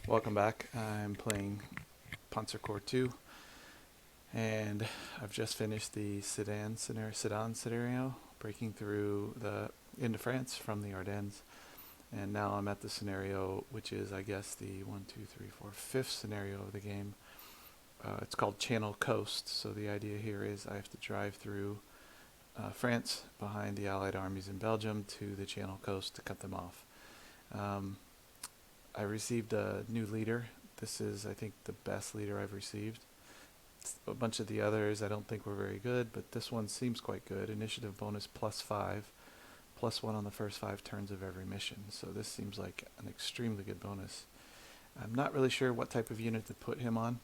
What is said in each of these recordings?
Welcome back. I'm playing Panzer Corp 2, and I've just finished the sedan scenario, breaking through into France from the Ardennes, and now I'm at the scenario, which is, I guess, the fifth scenario of the game. It's called Channel Coast. So the idea here is I have to drive through France behind the Allied armies in Belgium to the Channel Coast to cut them off. I received a new leader. This is, I think, the best leader I've received. A bunch of the others I don't think were very good, but this one seems quite good. Initiative bonus +5, +1 on the first 5 turns of every mission. So this seems like an extremely good bonus. I'm not really sure what type of unit to put him on.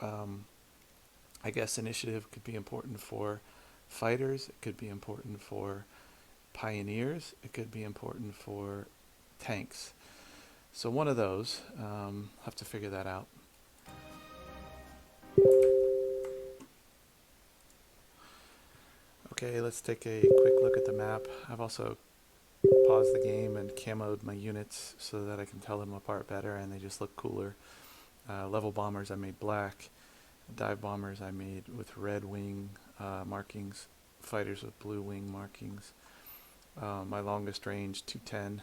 I guess initiative could be important for fighters. It could be important for pioneers. It could be important for tanks. So one of those, have to figure that out. Okay, let's take a quick look at the map. I've also paused the game and camoed my units so that I can tell them apart better and they just look cooler. Level bombers I made black. Dive bombers I made with red wing markings. Fighters with blue wing markings. My longest range 210.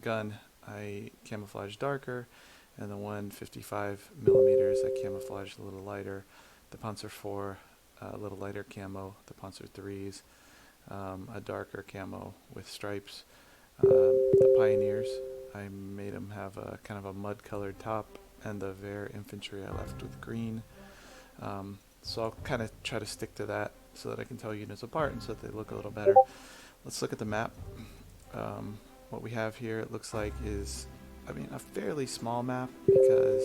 Gun I camouflaged darker, and the 155 millimeters I camouflaged a little lighter. The Panzer 4 a little lighter camo. The Panzer 3s a darker camo with stripes. The Pioneers I made them have a kind of a mud colored top, and the Ver infantry I left with green. So I'll kind of try to stick to that so that I can tell units apart and so that they look a little better. Let's look at the map. What we have here, it looks like, is, a fairly small map, because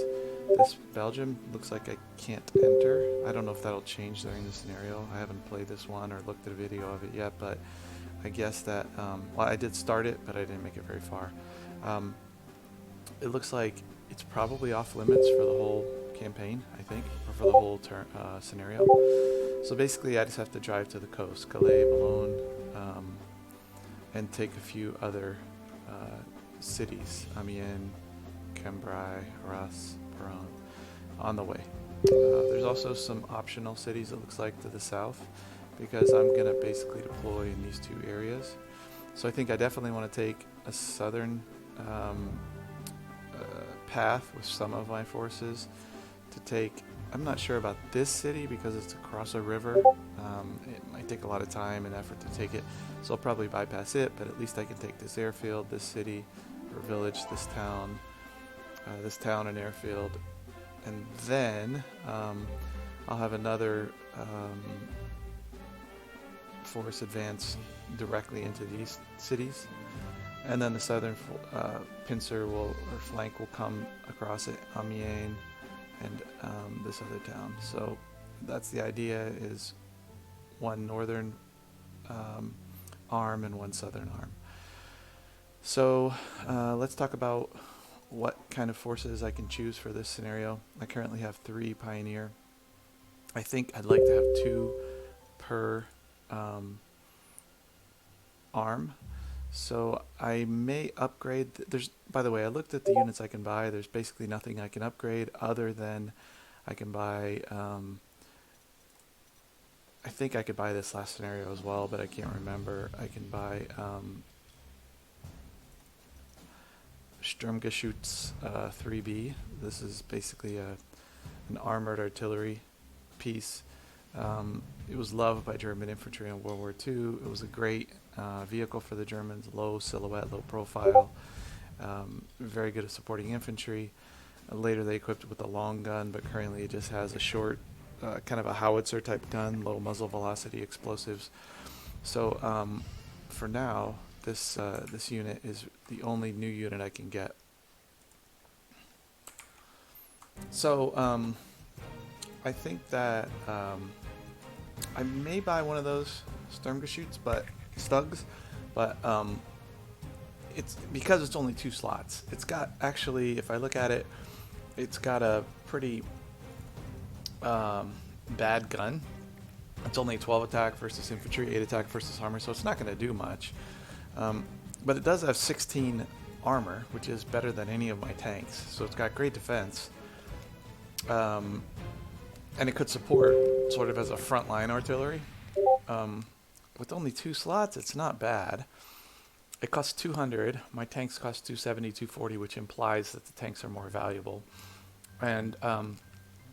this Belgium looks like I can't enter. I don't know if that'll change during the scenario. I haven't played this one or looked at a video of it yet, but I guess that, well, I did start it, but I didn't make it very far. It looks like it's probably off limits for the whole campaign, I think, or for the whole scenario. So basically, I just have to drive to the coast, Calais, Boulogne, and take a few other cities, Amiens, Cambrai, Arras, Peronne, on the way. There's also some optional cities, it looks like, to the south, because I'm going to basically deploy in these two areas. So I think I definitely want to take a southern path with some of my forces to take. I'm not sure about this city because it's across a river. It might take a lot of time and effort to take it, so I'll probably bypass it, but at least I can take this airfield, this city or village, this town and airfield, and then I'll have another force advance directly into these cities, and then the southern pincer or flank will come across it, Amiens, and this other town. So that's the idea, is one northern arm and one southern arm. So let's talk about what kind of forces I can choose for this scenario. I currently have 3 Pioneer. I think I'd like to have 2 per arm. So I may upgrade. By the way, I looked at the units I can buy. There's basically nothing I can upgrade other than I can buy. I think I could buy this last scenario as well, but I can't remember. I can buy Sturmgeschütz 3B. This is basically an armored artillery piece. It was loved by German infantry in World War II. It was a great vehicle for the Germans, low silhouette, low profile, very good at supporting infantry. Later they equipped it with a long gun, but currently it just has a short, kind of a howitzer type gun, low muzzle velocity explosives. So for now, this unit is the only new unit I can get. So I think that I may buy one of those Sturmgeschütz, Stugs, but it's because it's only 2 slots. It's got, actually, if I look at it, it's got a pretty bad gun. It's only 12 attack versus infantry, 8 attack versus armor, so it's not going to do much. But it does have 16 armor, which is better than any of my tanks. So it's got great defense. And it could support sort of as a frontline artillery. With only 2 slots, it's not bad. It costs 200. My tanks cost 270, 240, which implies that the tanks are more valuable. And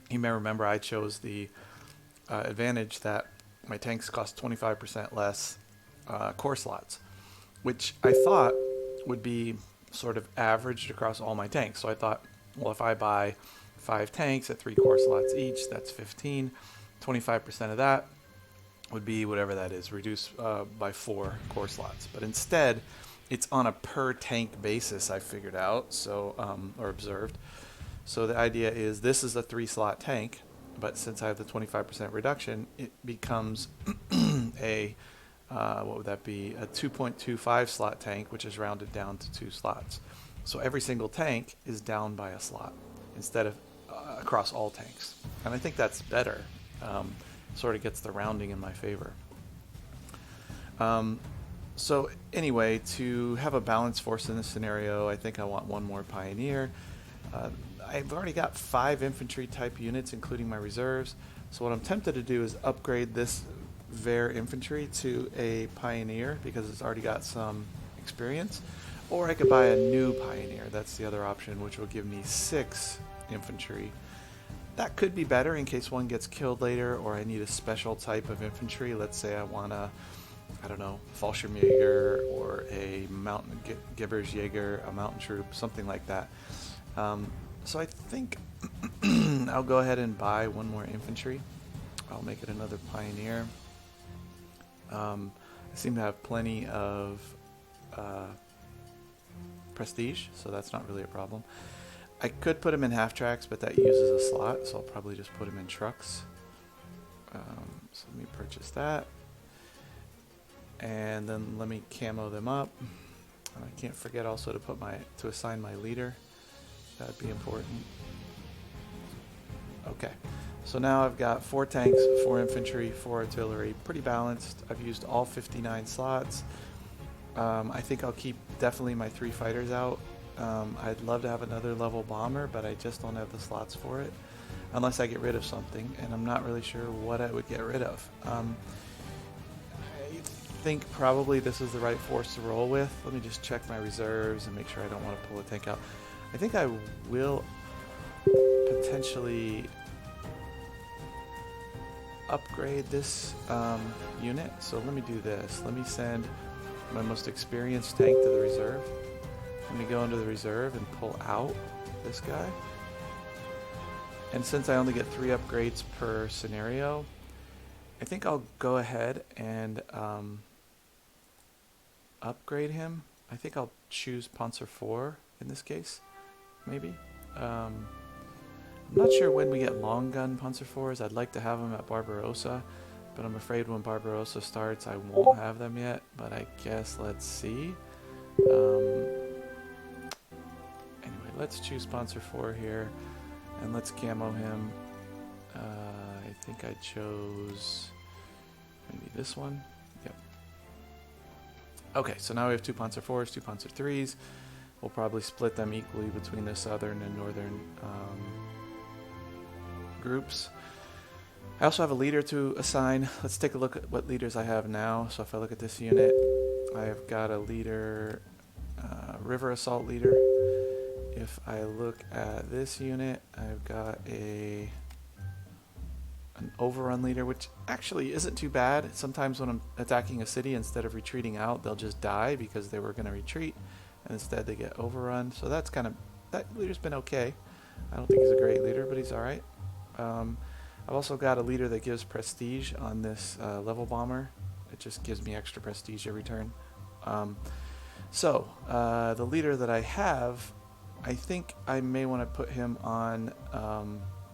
you may remember I chose the advantage that my tanks cost 25% less core slots, which I thought would be sort of averaged across all my tanks. So I thought, well, if I buy 5 tanks at 3 core slots each, that's 15. 25% of that would be whatever that is, reduced by 4 core slots. But instead, it's on a per tank basis, I figured out, so or observed. So the idea is this is a 3-slot tank, but since I have the 25% reduction, it becomes a what would that be? A 2.25 slot tank, which is rounded down to 2 slots. So every single tank is down by a slot instead of across all tanks. And I think that's better. Sort of gets the rounding in my favor. So anyway, to have a balanced force in this scenario, I think I want 1 more Pioneer. I've already got 5 infantry type units, including my reserves. So what I'm tempted to do is upgrade this Ver infantry to a Pioneer because it's already got some experience. Or I could buy a new Pioneer. That's the other option, which will give me 6 infantry. That could be better in case one gets killed later, or I need a special type of infantry. Let's say I want a, I don't know, Fallschirmjäger or a mountain Gewürzjäger, a mountain troop, something like that. So I think I'll go ahead and buy 1 more infantry. I'll make it another Pioneer. I seem to have plenty of prestige, so that's not really a problem. I could put them in half tracks, but that uses a slot, so I'll probably just put them in trucks. So let me purchase that. And then let me camo them up. I can't forget also to assign my leader. That'd be important. Okay, so now I've got 4 tanks, 4 infantry, 4 artillery, pretty balanced. I've used all 59 slots. I think I'll keep definitely my 3 fighters out. I'd love to have another level bomber, but I just don't have the slots for it unless I get rid of something, and I'm not really sure what I would get rid of. I think probably this is the right force to roll with. Let me just check my reserves and make sure I don't want to pull a tank out. I think I will potentially upgrade this unit. So let me do this. Let me send my most experienced tank to the reserve. Let me go into the reserve and pull out this guy. And since I only get 3 upgrades per scenario, I think I'll go ahead and upgrade him. I think I'll choose Panzer 4 in this case, maybe. I'm not sure when we get long gun Panzer 4s. I'd like to have them at Barbarossa, but I'm afraid when Barbarossa starts I won't have them yet, but I guess let's see. Anyway, let's choose Panzer 4 here, and let's camo him. I think I chose maybe this one. Yep. Okay, so now we have 2 Panzer 4s, 2 Panzer 3s. We'll probably split them equally between the southern and northern groups. I also have a leader to assign. Let's take a look at what leaders I have now. So if I look at this unit, I've got a leader, river assault leader. If I look at this unit, I've got an overrun leader, which actually isn't too bad. Sometimes when I'm attacking a city, instead of retreating out, they'll just die because they were going to retreat, and instead they get overrun. So that's that leader's been okay. I don't think he's a great leader, but he's alright. I've also got a leader that gives prestige on this level bomber. It just gives me extra prestige every turn. The leader that I have, I think I may want to put him on,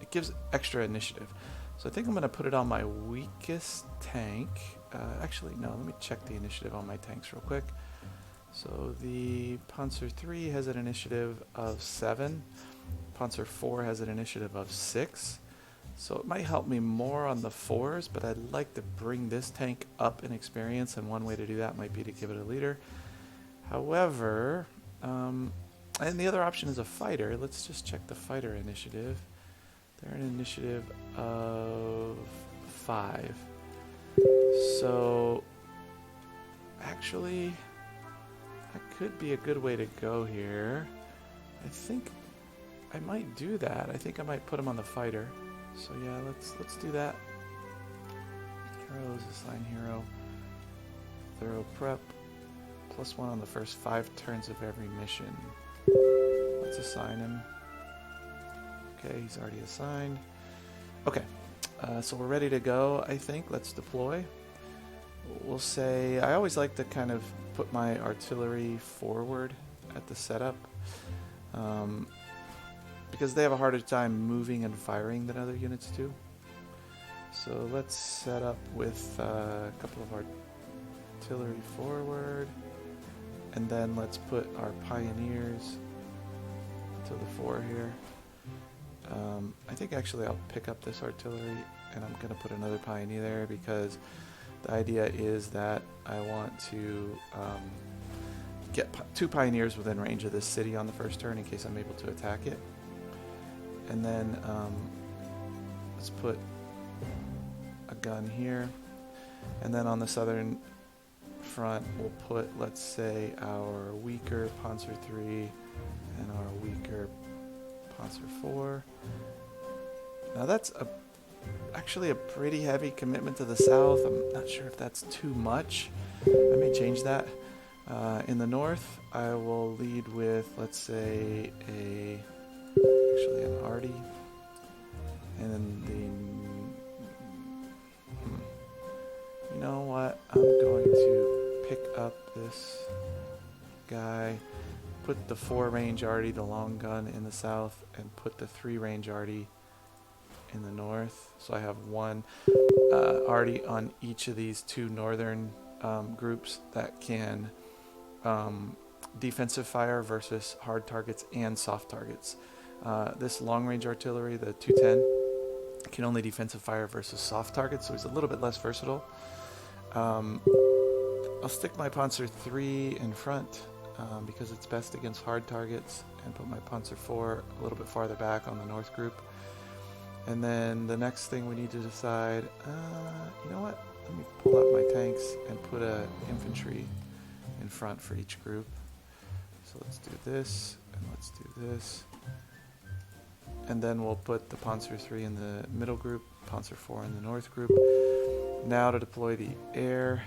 it gives extra initiative. So I think I'm going to put it on my weakest tank. Actually, no, let me check the initiative on my tanks real quick. So the Panzer 3 has an initiative of 7. Panzer 4 has an initiative of 6. So it might help me more on the 4s, but I'd like to bring this tank up in experience, and one way to do that might be to give it a leader. However, And the other option is a fighter. Let's just check the fighter initiative. They're an initiative of 5. So, actually, that could be a good way to go here. I think I might do that. I think I might put him on the fighter. So yeah, let's do that. Heroes, assign hero. Thorough prep. +1 on the first 5 turns of every mission. Let's assign him. Okay, he's already assigned. Okay, so we're ready to go, I think. Let's deploy. We'll say, I always like to kind of put my artillery forward at the setup. Because they have a harder time moving and firing than other units do. So let's set up with a couple of artillery forward. And then let's put our pioneers to the fore here. I think actually I'll pick up this artillery and I'm going to put another pioneer there because the idea is that I want to get 2 pioneers within range of this city on the first turn in case I'm able to attack it. And then let's put a gun here. And then on the southern front we'll put, let's say, our weaker Panzer III and our weaker Panzer IV. Now that's actually a pretty heavy commitment to the south. I'm not sure if that's too much. I may change that. In the north, I will lead with, let's say, actually an arty. And then you know what? I'm going to pick up this guy, put the 4-range arty, the long gun, in the south, and put the 3-range arty in the north. So I have 1 arty on each of these 2 northern groups that can defensive fire versus hard targets and soft targets. This long-range artillery, the 210, can only defensive fire versus soft targets, so he's a little bit less versatile. I'll stick my Panzer III in front because it's best against hard targets, and put my Panzer IV a little bit farther back on the north group. And then the next thing we need to decide, you know what? Let me pull out my tanks and put a infantry in front for each group. So let's do this, and let's do this. And then we'll put the Panzer III in the middle group, Panzer IV in the north group. Now to deploy the air.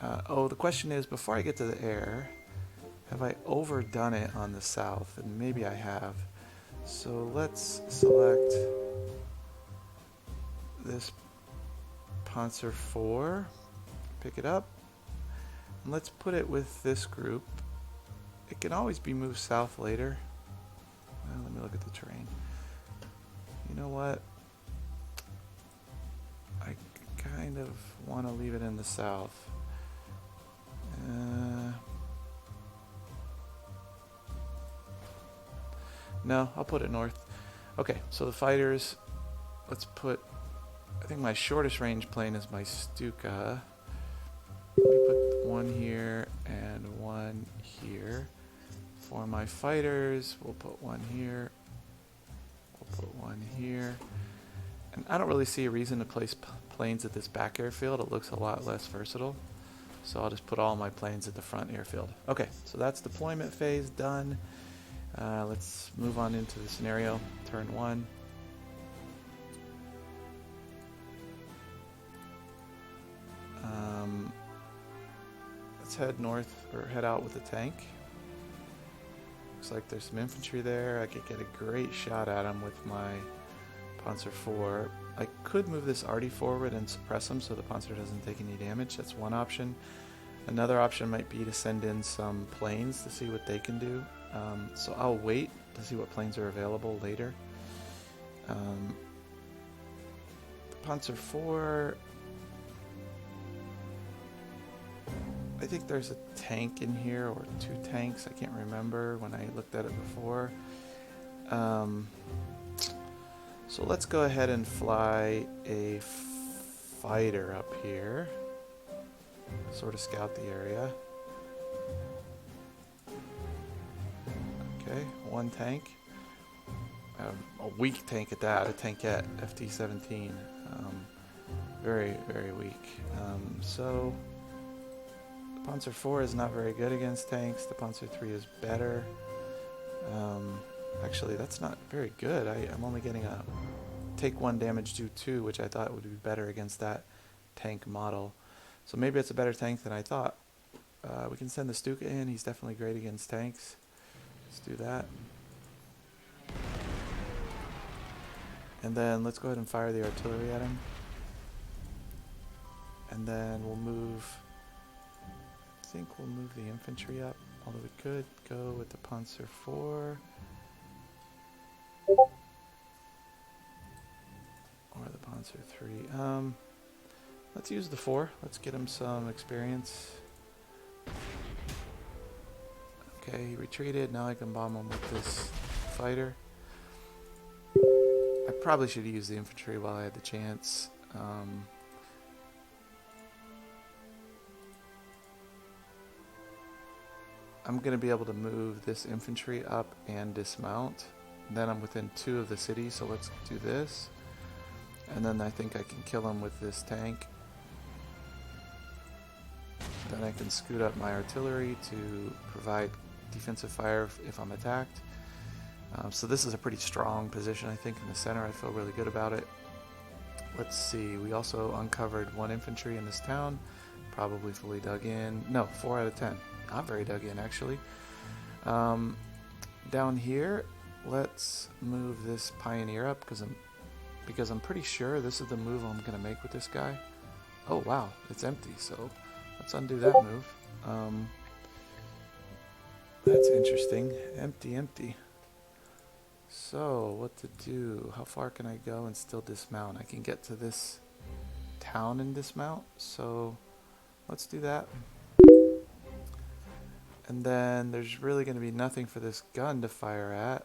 The question is, before I get to the air, have I overdone it on the south? And maybe I have. So let's select this Panzer IV, pick it up, and let's put it with this group. It can always be moved south later. Let me look at the terrain. You know what? I kind of want to leave it in the south. No, I'll put it north. Okay, so the fighters, let's put, I think my shortest range plane is my Stuka. Let me put 1 here and 1 here. For my fighters, we'll put 1 here. We'll put 1 here. And I don't really see a reason to place planes at this back airfield. It looks a lot less versatile. So I'll just put all my planes at the front airfield. Okay, so that's deployment phase done. Let's move on into the scenario. Turn 1. Let's head north, or head out with a tank. Looks like there's some infantry there. I could get a great shot at him with my Panzer IV. I could move this arty forward and suppress him so the Panzer doesn't take any damage. That's one option. Another option might be to send in some planes to see what they can do. So I'll wait to see what planes are available later. The Panzer IV, I think there's a tank in here, or 2 tanks. I can't remember when I looked at it before. So let's go ahead and fly a fighter up here. Sort of scout the area. one tank. A weak tank at that, a tankette, FT-17. Very, very weak. So the Panzer IV is not very good against tanks. The Panzer III is better. Actually, that's not very good. I'm only getting a take 1 damage, do 2, which I thought would be better against that tank model. So maybe it's a better tank than I thought. We can send the Stuka in. He's definitely great against tanks. Let's do that. And then let's go ahead and fire the artillery at him. And then we'll move, I think we'll move the infantry up, although we could go with the Panzer IV. Or the Panzer III. Let's use the 4. Let's get him some experience. Okay, he retreated. Now I can bomb him with this fighter. I probably should use the infantry while I had the chance. I'm going to be able to move this infantry up and dismount. Then I'm within 2 of the city, so let's do this. And then I think I can kill him with this tank. Then I can scoot up my artillery to provide defensive fire if I'm attacked. So this is a pretty strong position, I think, in the center. I feel really good about it. Let's see. We also uncovered 1 infantry in this town. Probably fully dug in. No, 4 out of 10. Not very dug in, actually. Down here, let's move this pioneer up because I'm pretty sure this is the move I'm going to make with this guy. Oh, wow. It's empty, so let's undo that move. That's interesting. Empty, empty. So, what to do? How far can I go and still dismount? I can get to this town and dismount, so let's do that. And then there's really going to be nothing for this gun to fire at.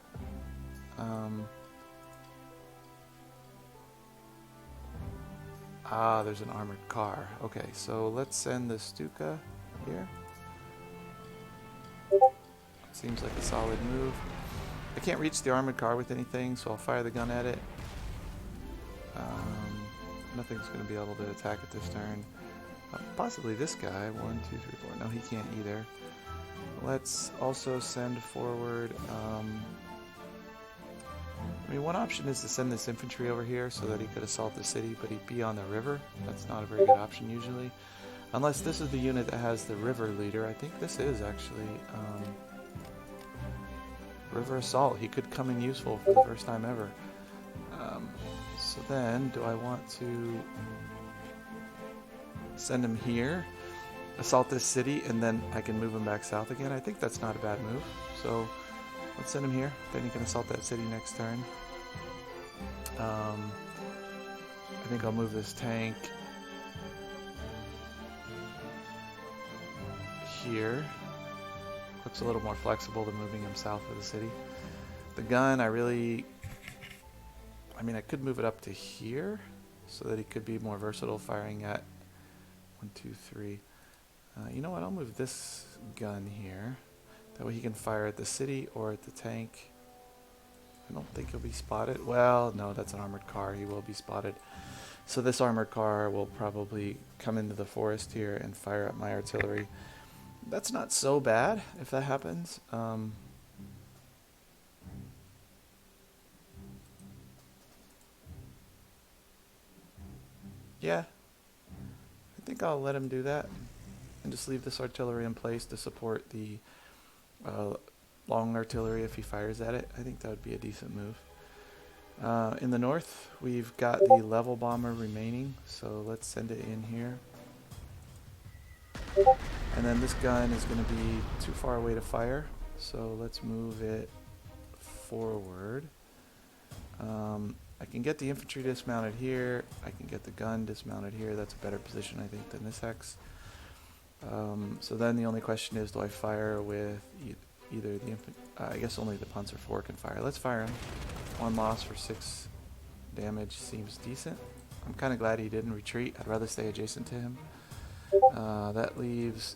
There's an armored car. Okay, so let's send the Stuka here. Seems like a solid move. I can't reach the armored car with anything, so I'll fire the gun at it. Nothing's going to be able to attack it this turn. Possibly this guy. 1, 2, 3, 4. No, he can't either. Let's also send forward. I mean, one option is to send this infantry over here so that he could assault the city, but he'd be on the river. That's not a very good option usually. Unless this is the unit that has the river leader. I think this is actually river assault. He could come in useful for the first time ever. So then, do I want to send him here, assault this city, and then I can move him back south again? I think that's not a bad move. So let's send him here. Then he can assault that city next turn. I think I'll move this tank here. Looks a little more flexible than moving him south of the city. The gun, I could move it up to here so that he could be more versatile, firing at 1, 2, 3. You know what? I'll move this gun here. That way he can fire at the city or at the tank. I don't think he'll be spotted. Well, no, that's an armored car. He will be spotted. So this armored car will probably come into the forest here and fire at my artillery. That's not so bad if that happens. Yeah, I think I'll let him do that and just leave this artillery in place to support the long artillery if he fires at it. I think that would be a decent move. In the north, we've got the level bomber remaining, so let's send it in here. And then this gun is going to be too far away to fire, so let's move it forward. I can get the infantry dismounted here. I can get the gun dismounted here. That's a better position, I think, than this hex. So then the only question is, do I fire with either the I guess only the Panzer IV can fire. Let's fire him. 1 loss for 6 damage seems decent. I'm kind of glad he didn't retreat. I'd rather stay adjacent to him. That leaves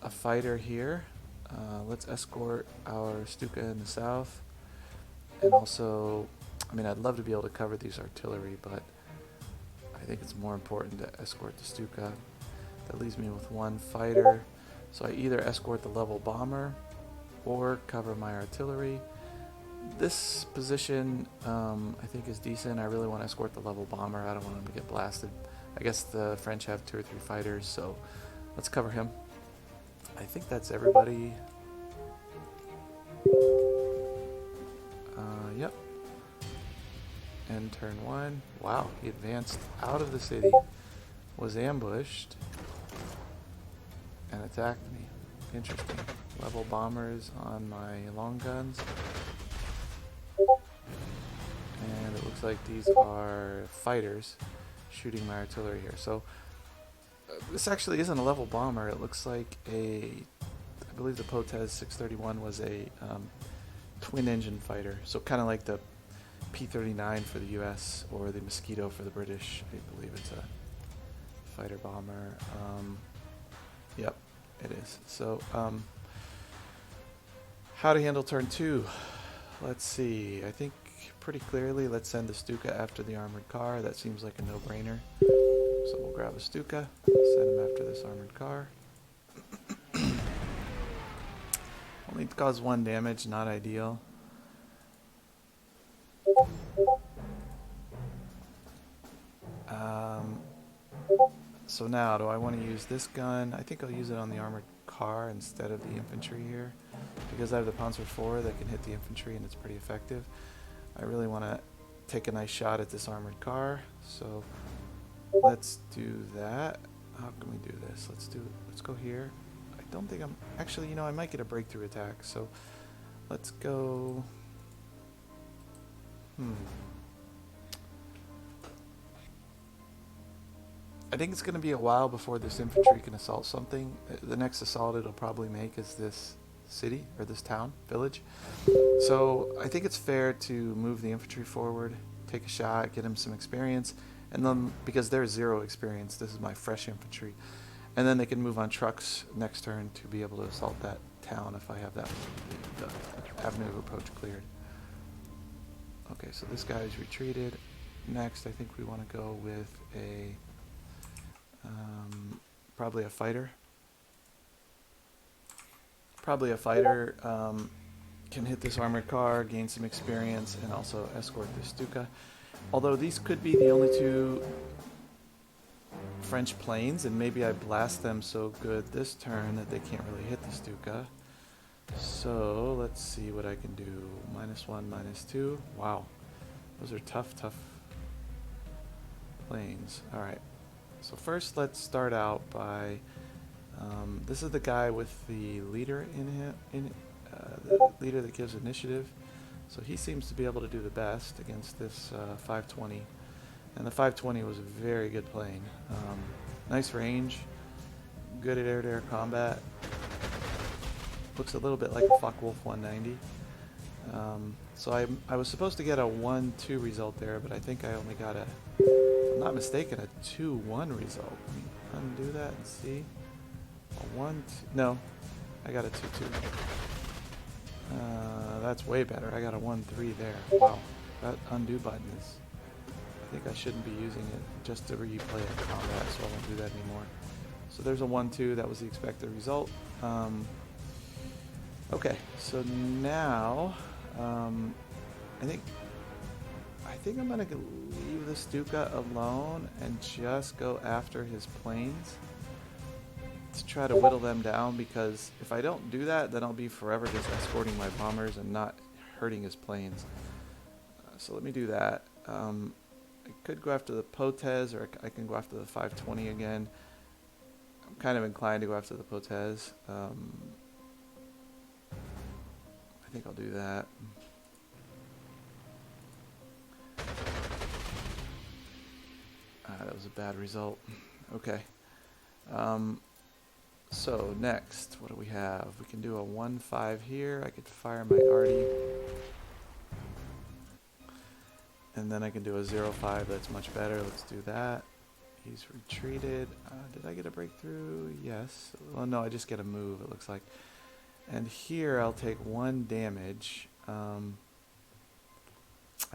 a fighter here. Let's escort our Stuka in the south. And also, I mean, I'd love to be able to cover these artillery, but I think it's more important to escort the Stuka. That leaves me with one fighter. So I either escort the level bomber or cover my artillery. This position, I think, is decent. I really want to escort the level bomber. I don't want him to get blasted. I guess the French have 2 or 3 fighters, so let's cover him. I think that's everybody. Yep. And turn 1. Wow, he advanced out of the city, was ambushed, and attacked me. Interesting. Level bombers on my long guns. And it looks like these are fighters shooting my artillery here. So this actually isn't a level bomber. It looks like I believe the Potez 631 was a twin engine fighter. So kind of like the P-39 for the US or the Mosquito for the British. I believe it's a fighter bomber. Yep, it is. So how to handle turn 2. Let's see. I think pretty clearly, let's send the Stuka after the armored car. That seems like a no-brainer. So we'll grab a Stuka, send him after this armored car. Only cause 1 damage, not ideal. So now, do I want to use this gun? I think I'll use it on the armored car instead of the infantry here, because I have the Panzer IV that can hit the infantry and it's pretty effective. I really want to take a nice shot at this armored car, so let's do that. How can we do this? Let's go here. I don't think I'm actually, you know, I might get a breakthrough attack, so let's go. I think it's going to be a while before this infantry can assault something. The next assault it'll probably make is this city, or this town, village. So I think it's fair to move the infantry forward, take a shot, get him some experience, and then, because they're 0 experience, this is my fresh infantry. And then they can move on trucks next turn to be able to assault that town if I have that the avenue of approach cleared. Okay, so this guy's retreated. Next, I think we want to go with a probably a fighter. Probably a fighter can hit this armored car, gain some experience, and also escort the Stuka. Although these could be the only 2 French planes, and maybe I blast them so good this turn that they can't really hit the Stuka. So let's see what I can do. -1, -2. Wow, those are tough planes. All right. So first, let's start out by, this is the guy with the leader the leader that gives initiative. So he seems to be able to do the best against this 520. And the 520 was a very good plane. Nice range, good at air-to-air combat. Looks a little bit like a Focke-Wulf 190. So I was supposed to get a 1-2 result there, but I think I only got a, if I'm not mistaken, a 2-1 result. Let me undo that and see. A 1-2, no, I got a 2-2. That's way better. I got a 1-3 there. Wow, that undo button is, I think I shouldn't be using it just to replay a combat, so I won't do that anymore. So there's a 1-2, that was the expected result. Okay, so now I think I'm gonna leave the Stuka alone and just go after his planes to try to whittle them down, because if I don't do that, then I'll be forever just escorting my bombers and not hurting his planes. So let me do that. I could go after the Potez, or I can go after the 520 again. I'm kind of inclined to go after the Potez. I think I'll do that. That was a bad result. Okay. So next, what do we have? We can do a 1-5 here. I could fire my arty. And then I can do a 0-5. That's much better. Let's do that. He's retreated. Did I get a breakthrough? Yes. Well, no, I just get a move, it looks like. And here I'll take 1 damage. I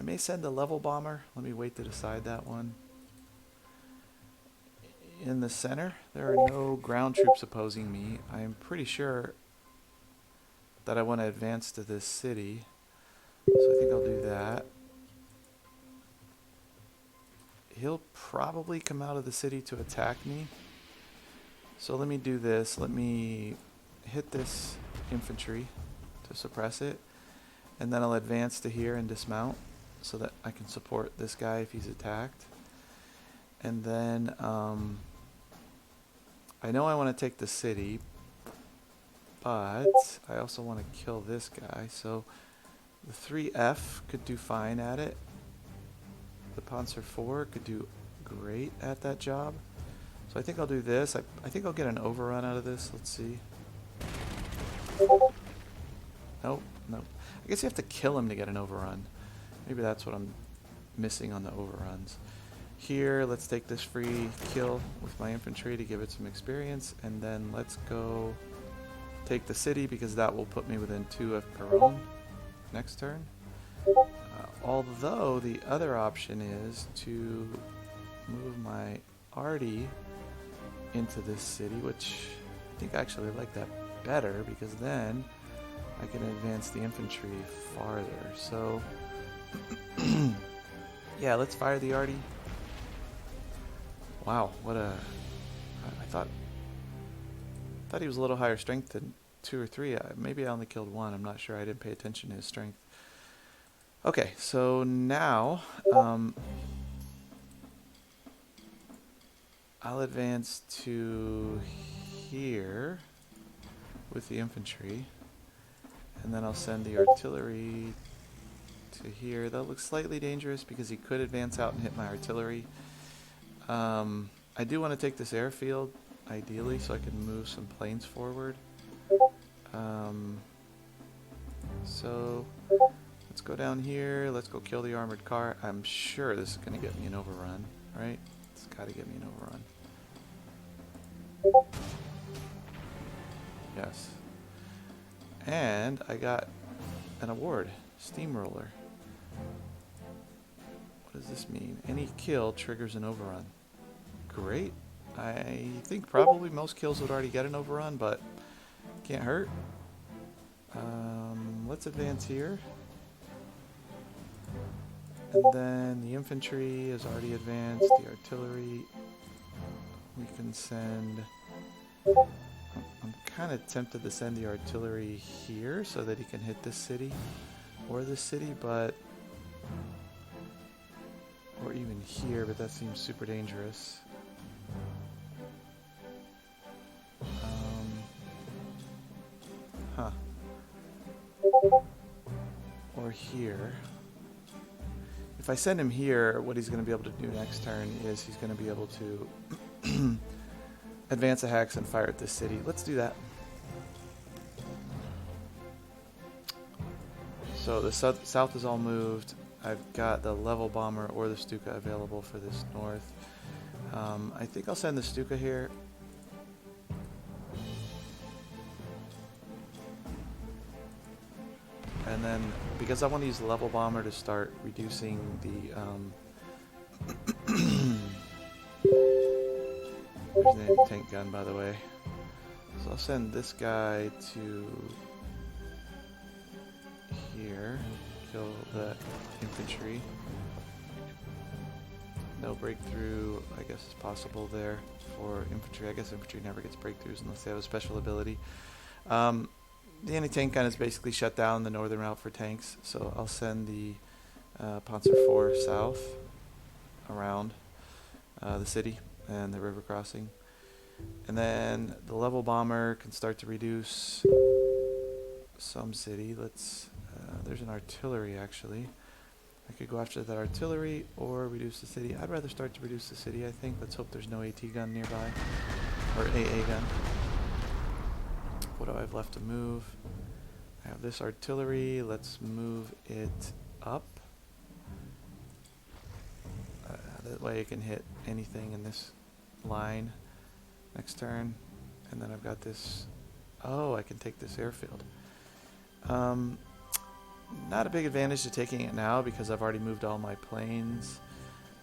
may send a level bomber. Let me wait to decide that one. In the center, there are no ground troops opposing me. I am pretty sure that I want to advance to this city. So I think I'll do that. He'll probably come out of the city to attack me. So let me do this. Let me hit this infantry to suppress it. And then I'll advance to here and dismount so that I can support this guy if he's attacked. And then I know I want to take the city, but I also want to kill this guy. So the 3F could do fine at it. The Panzer 4 could do great at that job. So I think I'll do this. I think I'll get an overrun out of this. Let's see. Nope, nope. I guess you have to kill him to get an overrun. Maybe that's what I'm missing on the overruns. Here, let's take this free kill with my infantry to give it some experience. And then let's go take the city because that will put me within 2 of Peron next turn. Although the other option is to move my arty into this city, which I think I actually like that better because then I can advance the infantry farther. So yeah, let's fire the arty. Wow, what a... I thought he was a little higher strength than 2 or 3. Maybe I only killed 1. I'm not sure. I didn't pay attention to his strength. Okay, so now I'll advance to here with the infantry, and then I'll send the artillery to here. That looks slightly dangerous because he could advance out and hit my artillery. I do want to take this airfield, ideally, so I can move some planes forward. So let's go down here. Let's go kill the armored car. I'm sure this is going to get me an overrun, right? It's got to get me an overrun. Yes. And I got an award, Steamroller. What does this mean? Any kill triggers an overrun. Great. I think probably most kills would already get an overrun, but can't hurt. Let's advance here. And then the infantry is already advanced. The artillery we can send. I'm kind of tempted to send the artillery here so that he can hit this city or this city, but or even here, but that seems super dangerous. Or here. If I send him here, what he's going to be able to do next turn is he's going to be able to advance a hex and fire at this city. Let's do that. So the south is all moved. I've got the level bomber or the Stuka available for this north. I think I'll send the Stuka here. And then, because I want to use the level bomber to start reducing the, there's an anti-tank gun, by the way. So I'll send this guy to here, kill the infantry. No breakthrough, I guess, is possible there for infantry. I guess infantry never gets breakthroughs unless they have a special ability. The anti-tank gun is basically shut down the northern route for tanks, so I'll send the Panzer 4 south around the city and the river crossing. And then the level bomber can start to reduce some city. Let's there's an artillery actually. I could go after that artillery or reduce the city. I'd rather start to reduce the city, I think. Let's hope there's no AT gun nearby, or AA gun. What do I have left to move? I have this artillery. Let's move it up. That way it can hit anything in this line next turn. And then I've got this Oh, I can take this airfield. Not a big advantage to taking it now because I've already moved all my planes.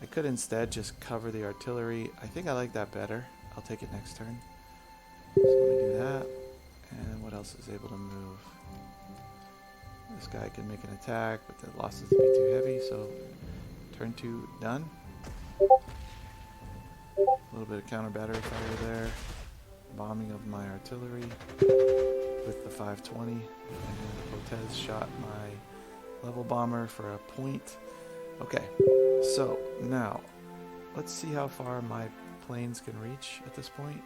I could instead just cover the artillery. I think I like that better. I'll take it next turn. So let me do that. And what else is able to move? This guy can make an attack, but the losses would be too heavy, so turn 2 done. A little bit of counter battery fire there. Bombing of my artillery with the 520. And Cortez shot my level bomber for a point. Okay, so now let's see how far my planes can reach at this point.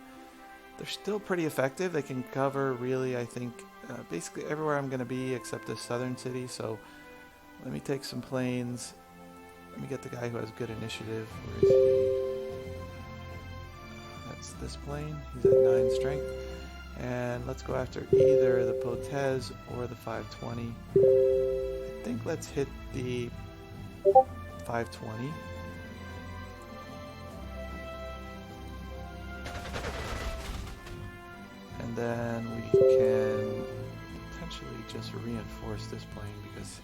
They're still pretty effective. They can cover really, I think, basically everywhere I'm going to be except this southern city. So let me take some planes. Let me get the guy who has good initiative. Where is he? That's this plane. He's at 9 strength. And let's go after either the Potez or the 520. I think let's hit the 520. And then we can potentially just reinforce this plane because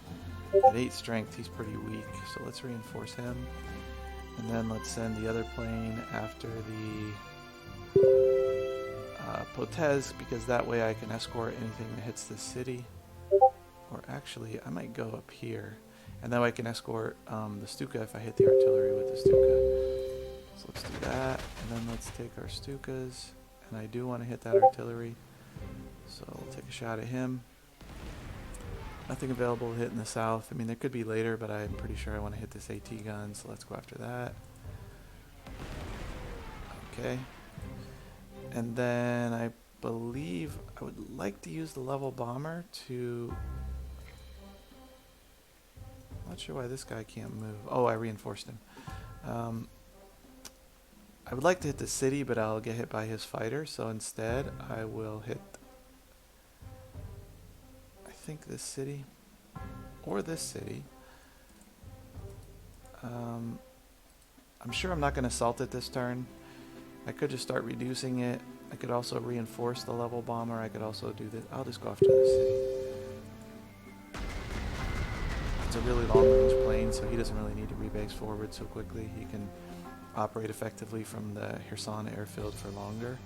at 8 strength he's pretty weak. So let's reinforce him. And then let's send the other plane after the Potez, because that way I can escort anything that hits the city. Or actually, I might go up here. And that way I can escort the Stuka if I hit the artillery with the Stuka. So let's do that. And then let's take our Stukas. And I do want to hit that artillery. So we'll take a shot at him. Nothing available to hit in the south. I mean, there could be later, but I'm pretty sure I want to hit this AT gun. So let's go after that. Okay. And then I believe I would like to use the level bomber to... Not sure why this guy can't move. Oh, I reinforced him. I would like to hit the city, but I'll get hit by his fighter. So instead, I will hit, I think, this city. Or this city. I'm sure I'm not going to assault it this turn. I could just start reducing it. I could also reinforce the level bomber. I could also do this. I'll just go after this city. It's a really long-range plane, so he doesn't really need to rebase forward so quickly. He can operate effectively from the Kherson airfield for longer.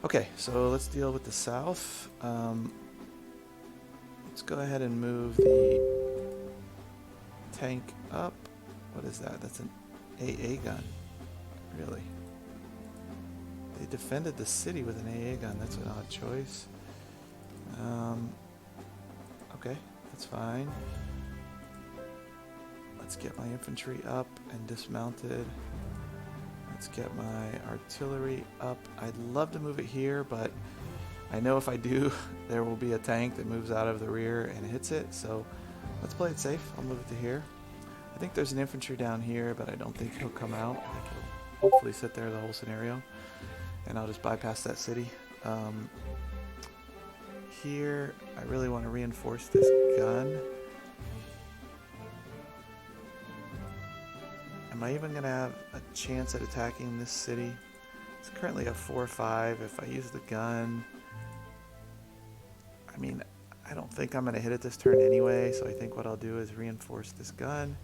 Okay, so let's deal with the south. Let's go ahead and move the tank up. What is that? That's an AA gun. Really? They defended the city with an AA gun. That's an odd choice. Okay, that's fine. Let's get my infantry up and dismounted. Let's get my artillery up. I'd love to move it here, but I know if I do, there will be a tank that moves out of the rear and hits it. So let's play it safe. I'll move it to here. I think there's an infantry down here, but I don't think he'll come out. I think he'll hopefully sit there the whole scenario. And I'll just bypass that city. Here, I really want to reinforce this gun. Am I even going to have a chance at attacking this city? It's currently a 4-5. If I use the gun, I mean, I don't think I'm going to hit it this turn anyway, so I think what I'll do is reinforce this gun.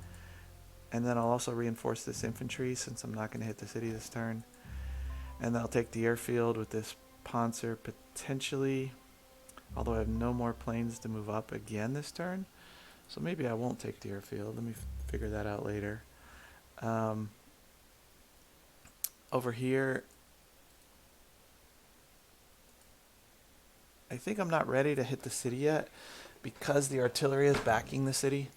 And then I'll also reinforce this infantry since I'm not going to hit the city this turn. And then I'll take the airfield with this Panzer potentially, although I have no more planes to move up again this turn. So maybe I won't take the airfield. Let me figure that out later. Over here, I think I'm not ready to hit the city yet because the artillery is backing the city.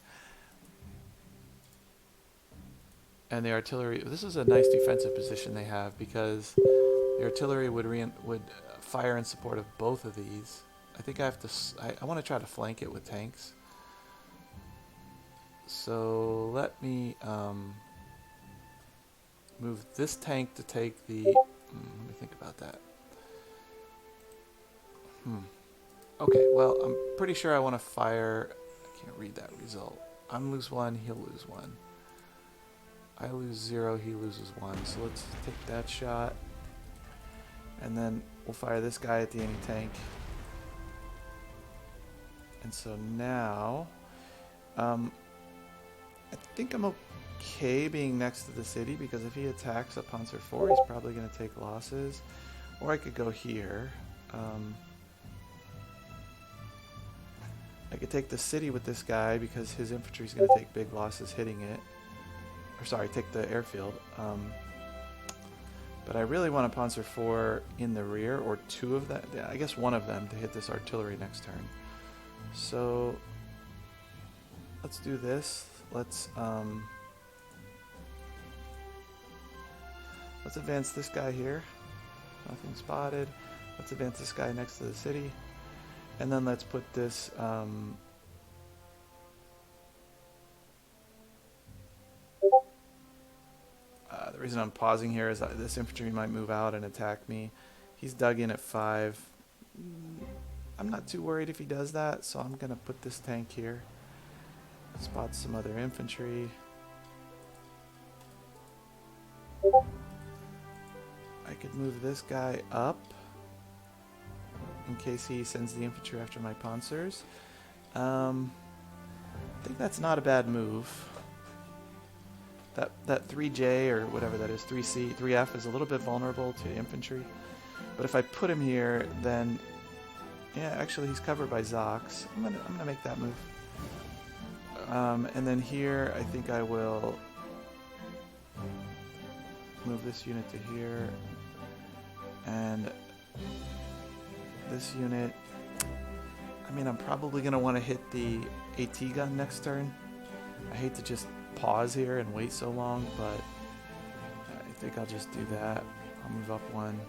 And the artillery, this is a nice defensive position they have because the artillery would fire in support of both of these. I think I have to, I want to try to flank it with tanks. So let me move this tank to take the, let me think about that. Okay, well, I'm pretty sure I want to fire, I can't read that result. I'm lose 1, he'll lose 1. I lose 0, he loses 1. So let's take that shot. And then we'll fire this guy at the anti-tank. And so now, I think I'm okay being next to the city, because if he attacks a Panzer 4, he's probably going to take losses. Or I could go here. I could take the city with this guy because his infantry is going to take big losses hitting it. Or sorry, take the airfield. But I really want a Panzer 4 in the rear, or two of them. Yeah, I guess one of them to hit this artillery next turn. So let's do this. Let's advance this guy here. Nothing spotted. Let's advance this guy next to the city. And then let's put this the reason I'm pausing here is that this infantry might move out and attack me. He's dug in at 5. I'm not too worried if he does that, so I'm going to put this tank here. Spot some other infantry. I could move this guy up in case he sends the infantry after my panzers. I think that's not a bad move. That 3J or whatever that is, 3C, 3F is a little bit vulnerable to infantry. But if I put him here, then yeah, actually he's covered by Zox. I'm gonna make that move. And then here, I think I will move this unit to here, and this unit. I mean, I'm probably gonna want to hit the AT gun next turn. I hate to just pause here and wait so long, but I think I'll just do that. I'll move up one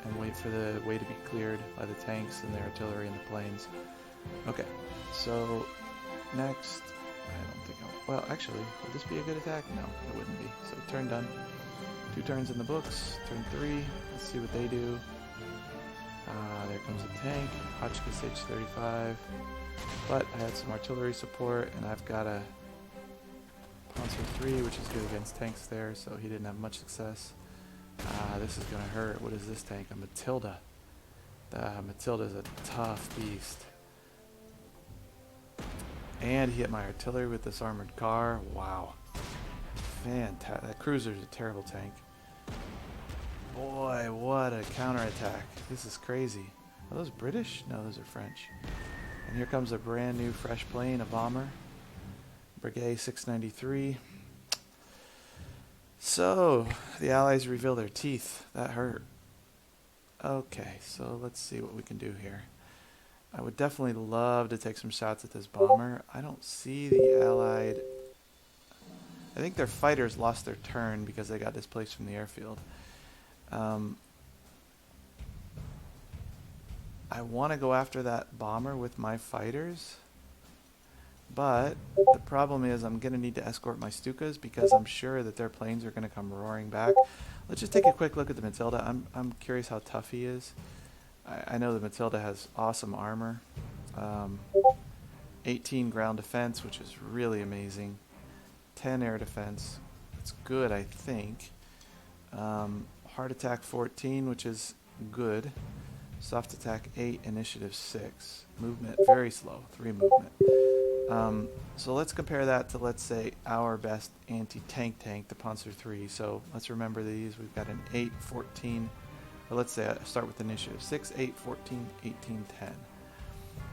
and wait for the way to be cleared by the tanks and the artillery and the planes. Okay, so next, I don't think well, actually, would this be a good attack? No, it wouldn't be. So turn done. 2 turns in the books. Turn 3. Let's see what they do. There comes a tank. Hotchkiss H-35. But I had some artillery support, and I've got a Panzer 3, which is good against tanks there, so he didn't have much success. This is going to hurt. What is this tank? A Matilda. Matilda's a tough beast. And he hit my artillery with this armored car. Wow. Fantastic. That cruiser's a terrible tank. Boy, what a counterattack. This is crazy. Are those British? No, those are French. And here comes a brand new fresh plane, a bomber. Breguet 693. So, the Allies reveal their teeth. That hurt. Okay, so let's see what we can do here. I would definitely love to take some shots at this bomber. I don't see the Allied. I think their fighters lost their turn because they got displaced from the airfield. I want to go after that bomber with my fighters, but the problem is I'm going to need to escort my Stukas because I'm sure that their planes are going to come roaring back. Let's just take a quick look at the Matilda. I'm curious how tough he is. I know the Matilda has awesome armor. 18 ground defense, which is really amazing. 10 air defense. It's good, I think. Hard attack 14, which is good. Soft attack 8, initiative 6. Movement very slow, 3 movement. So let's compare that to, let's say, our best anti-tank tank, the Panzer 3. So let's remember these. We've got an 8, 14, or let's say I start with initiative 6, 8, 14, 18, 10.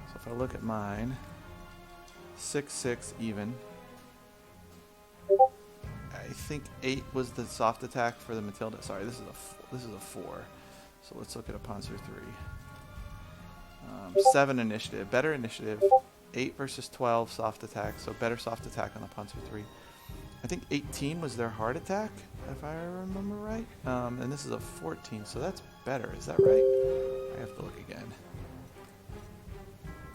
So if I look at mine, 6, 6 even. I think 8 was the soft attack for the Matilda. Sorry, this is a 4. So let's look at a Panzer 3. 7 initiative, better initiative. 8 versus 12 soft attack, so better soft attack on the Panzer 3. I think 18 was their hard attack, if I remember right. And this is a 14, so that's better. Is that right? I have to look again.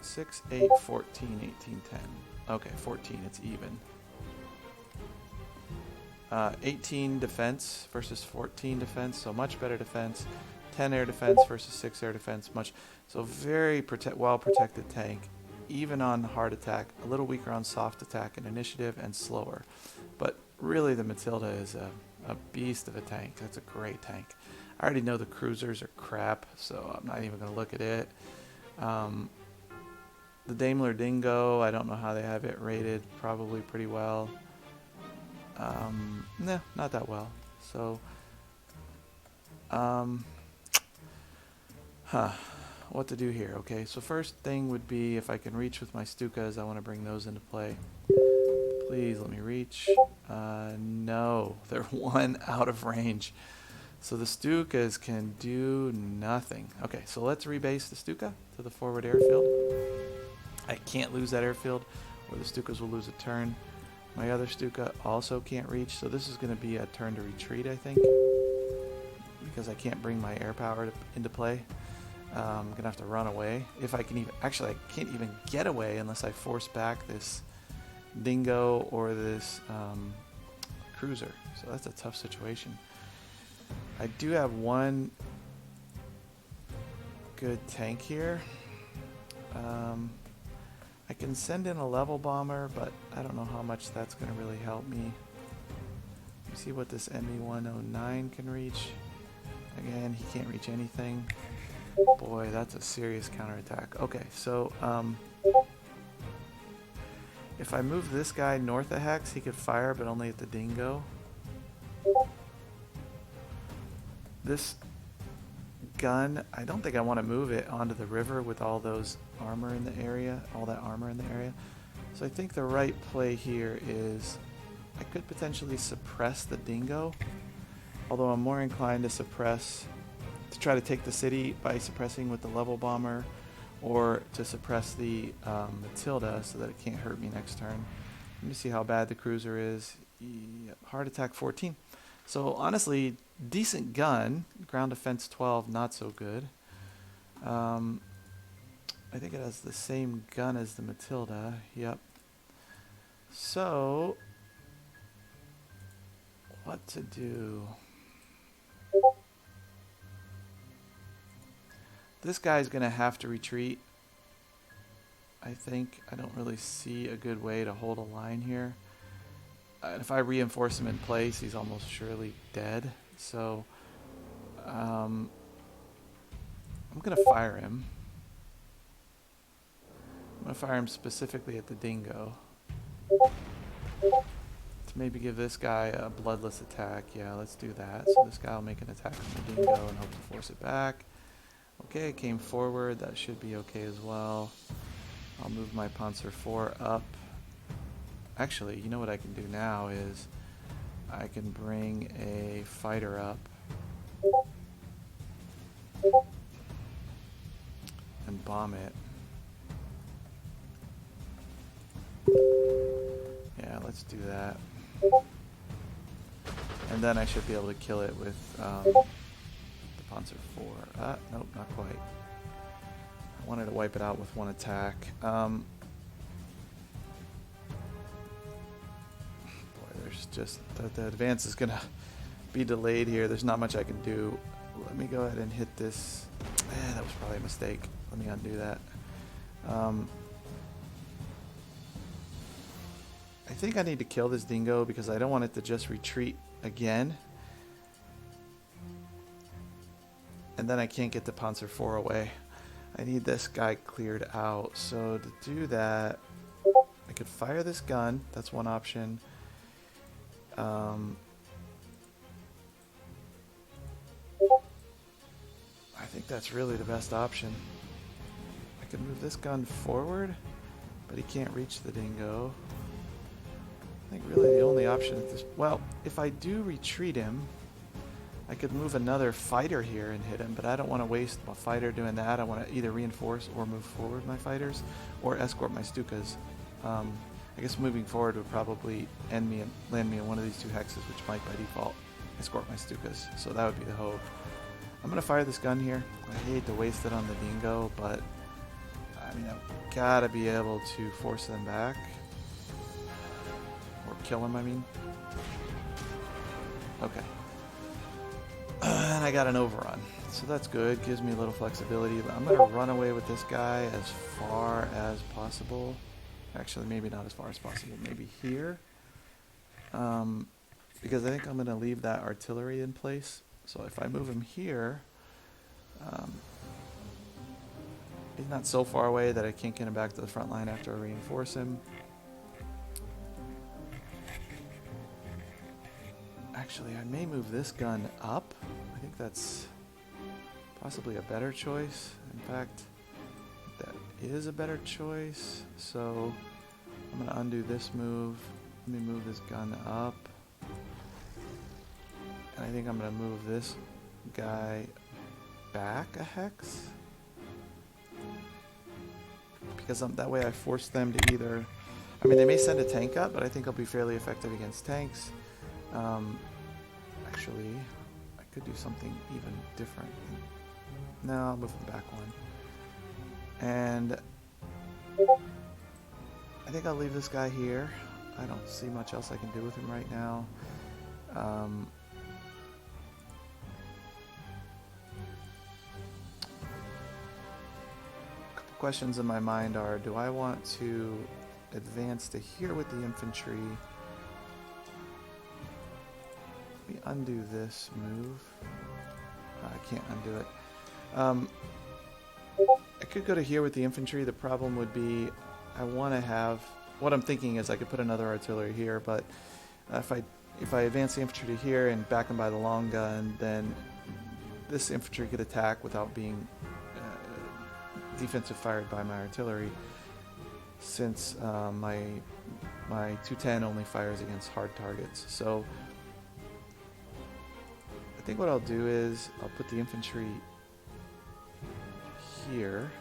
6, 8, 14, 18, 10. Okay, 14, it's even. 18 defense versus 14 defense, so much better defense. 10 air defense versus 6 air defense, so very well protected tank, even on hard attack, a little weaker on soft attack and initiative, and slower. But really the Matilda is a beast of a tank. That's a great tank. I already know the cruisers are crap, so I'm not even going to look at it. The Daimler Dingo, I don't know how they have it rated. Probably pretty well. No, not that well. So, what to do here? Okay, so first thing would be if I can reach with my Stukas, I want to bring those into play. Please let me reach. No, they're one out of range. So the Stukas can do nothing. Okay, so let's rebase the Stuka to the forward airfield. I can't lose that airfield, or the Stukas will lose a turn. My other Stuka also can't reach, so this is going to be a turn to retreat, I think, because I can't bring my air power into play. I'm going to have to run away. If I can even... Actually, I can't even get away unless I force back this Dingo or this cruiser. So that's a tough situation. I do have one good tank here. I can send in a level bomber, but I don't know how much that's going to really help me. Let me see what this ME-109 can reach. Again, he can't reach anything. Boy, that's a serious counterattack. Okay, so if I move this guy north of Hex, he could fire, but only at the Dingo. This gun, I don't think I want to move it onto the river with all those armor in the area, all that armor in the area. So I think the right play here is I could potentially suppress the Dingo, although I'm more inclined to try to take the city by suppressing with the level bomber, or to suppress the Matilda so that it can't hurt me next turn. Let me see how bad the cruiser is. Yep, hard attack 14. So honestly, decent gun. Ground defense 12, not so good. I think it has the same gun as the Matilda. Yep. So, what to do? This guy's going to have to retreat. I think. I don't really see a good way to hold a line here. If I reinforce him in place, he's almost surely dead. So, I'm going to fire him. I'm going to fire him specifically at the Dingo. To maybe give this guy a bloodless attack. Yeah, let's do that. So this guy will make an attack on the Dingo and hope to force it back. Okay, it came forward. That should be okay as well. I'll move my Panzer 4 up. Actually, you know what I can do now is I can bring a fighter up and bomb it. Yeah, let's do that. And then I should be able to kill it with the Panzer 4. Nope, not quite. I wanted to wipe it out with one attack. Boy, there's just... The advance is going to be delayed here. There's not much I can do. Let me go ahead and hit this. That was probably a mistake. Let me undo that. I think I need to kill this Dingo because I don't want it to just retreat again. And then I can't get the Panzer 4 away. I need this guy cleared out. So to do that, I could fire this gun. That's one option. I think that's really the best option. I could move this gun forward, but he can't reach the Dingo. I think really the only option at this... Well, if I do retreat him, I could move another fighter here and hit him, but I don't want to waste a fighter doing that. I want to either reinforce or move forward my fighters, or escort my Stukas. I guess moving forward would probably land me in one of these two hexes, which might by default escort my Stukas. So that would be the hope. I'm going to fire this gun here. I hate to waste it on the Dingo, but I mean, I've got to be able to force them back. Or kill him, I mean. Okay. And I got an overrun. So that's good. Gives me a little flexibility. But I'm going to run away with this guy as far as possible. Actually, maybe not as far as possible. Maybe here. Because I think I'm going to leave that artillery in place. So if I move him here, he's not so far away that I can't get him back to the front line after I reinforce him. Actually, I may move this gun up. I think that's possibly a better choice. In fact, that is a better choice. So I'm going to undo this move. Let me move this gun up. And I think I'm going to move this guy back a hex. Because that way I force them to either... I mean, they may send a tank up, but I think I'll be fairly effective against tanks. Actually, I could do something even different. No, I'll move them back one. And I think I'll leave this guy here. I don't see much else I can do with him right now. Questions in my mind are, do I want to advance to here with the infantry? Let me undo this move. I can't undo it. I could go to here with the infantry. The problem would be I want to have... What I'm thinking is I could put another artillery here, but if I advance the infantry to here and back them by the long gun, then this infantry could attack without being defensive fired by my artillery, since my 210 only fires against hard targets. So I think what I'll do is I'll put the infantry here,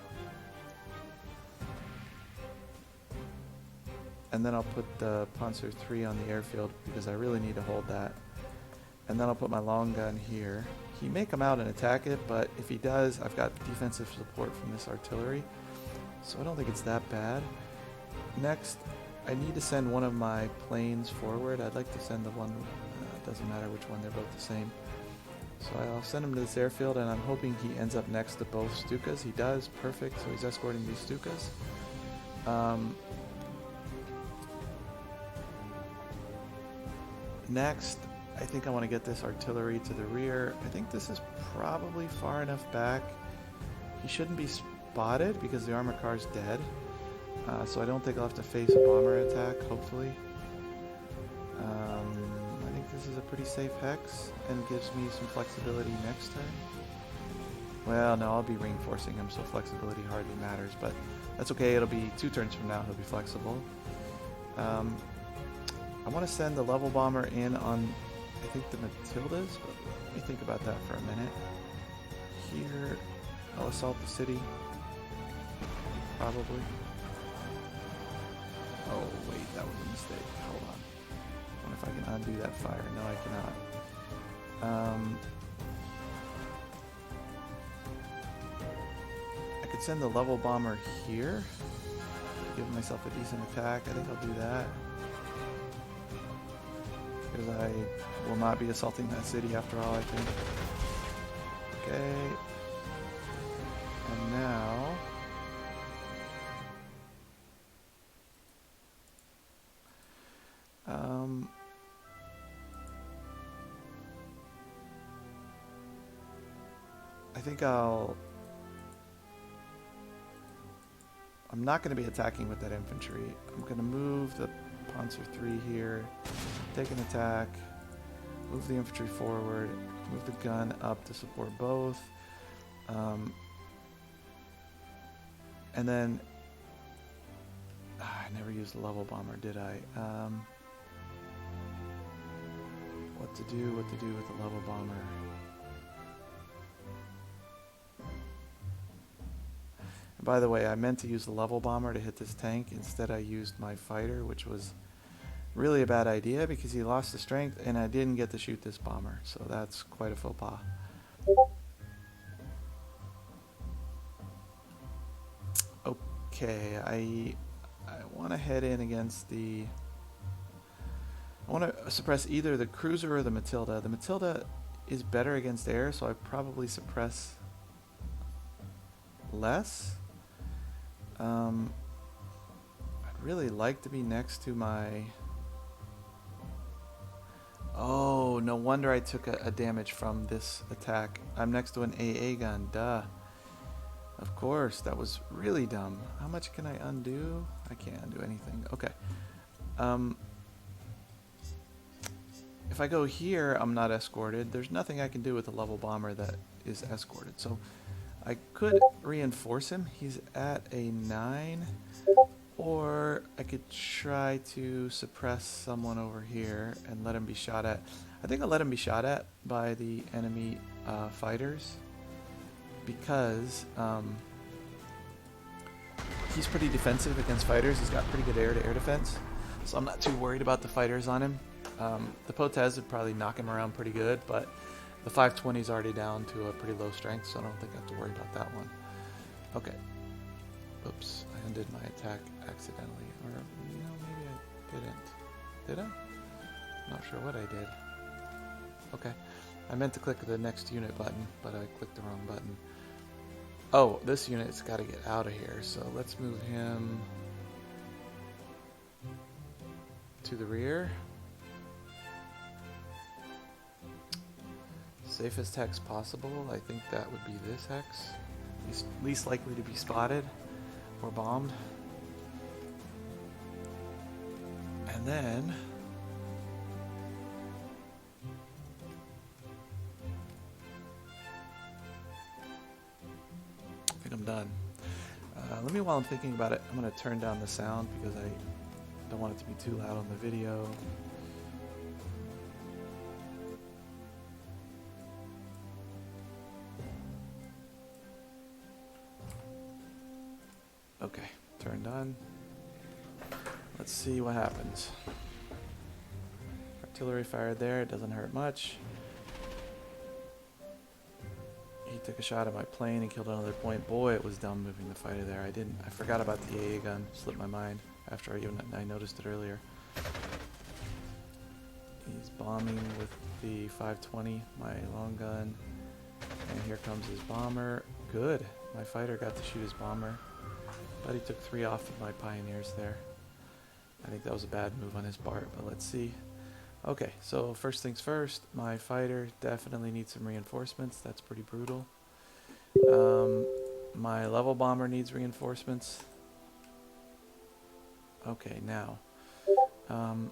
and then I'll put the Panzer 3 on the airfield because I really need to hold that, and then I'll put my long gun here. He may come out and attack it, but if he does, I've got defensive support from this artillery, so I don't think it's that bad. Next, I need to send one of my planes forward. I'd like to send the one, doesn't matter which one, they're both the same. So I'll send him to this airfield, and I'm hoping he ends up next to both Stukas. He does, perfect, so he's escorting these Stukas. Next, I think I want to get this artillery to the rear. I think this is probably far enough back. He shouldn't be spotted because the armor car's dead. So I don't think I'll have to face a bomber attack, hopefully. I think this is a pretty safe hex and gives me some flexibility next turn. Well, no, I'll be reinforcing him, so flexibility hardly matters, but that's okay. It'll be 2 turns from now, he'll be flexible. I want to send the level bomber in on, I think, the Matildas, but let me think about that for a minute. Here, I'll assault the city. Probably. Oh, wait, that was a mistake. Hold on. I wonder if I can undo that fire. No, I cannot. I could send the level bomber here. Give myself a decent attack. I think I'll do that. Because I will not be assaulting that city after all, I think. Okay. And now... I think I'm not going to be attacking with that infantry. I'm going to move the Panzer 3 here, take an attack, move the infantry forward, move the gun up to support both, and then I never used the level bomber, did I? What to do with the level bomber? And by the way, I meant to use the level bomber to hit this tank. Instead, I used my fighter, which was really a bad idea because he lost the strength, and I didn't get to shoot this bomber. So that's quite a faux pas. Okay, I want to head in against the... I want to suppress either the cruiser or the Matilda. The Matilda is better against air, so I probably suppress less. I'd really like to be next to my... Oh, no wonder I took a damage from this attack. I'm next to an AA gun, duh. Of course, that was really dumb. How much can I undo? I can't undo anything. Okay. If I go here, I'm not escorted. There's nothing I can do with a level bomber that is escorted. So I could reinforce him. He's at a 9. Or I could try to suppress someone over here and let him be shot at. I think I'll let him be shot at by the enemy fighters because he's pretty defensive against fighters. He's got pretty good air-to-air defense, so I'm not too worried about the fighters on him. The Potez would probably knock him around pretty good, but the 520 is already down to a pretty low strength, so I don't think I have to worry about that one. Okay. Oops, I undid my attack accidentally. Or, no, maybe I didn't. Did I? Not sure what I did. Okay. I meant to click the next unit button, but I clicked the wrong button. Oh, this unit's got to get out of here, so let's move him to the rear. Safest hex possible. I think that would be this hex. Least likely to be spotted or bombed. And then I think I'm done. While I'm thinking about it, I'm going to turn down the sound because I don't want it to be too loud on the video. Okay, turned on. Let's see what happens. Artillery fired there, it doesn't hurt much. He took a shot at my plane and killed another point. Boy, it was dumb moving the fighter there. I forgot about the AA gun. Slipped my mind after I noticed it earlier. He's bombing with the 520, my long gun. And here comes his bomber. Good. My fighter got to shoot his bomber. But he took 3 off of my pioneers there. I think that was a bad move on his part, but let's see. Okay, so first things first, my fighter definitely needs some reinforcements. That's pretty brutal. My level bomber needs reinforcements. Okay, now. I've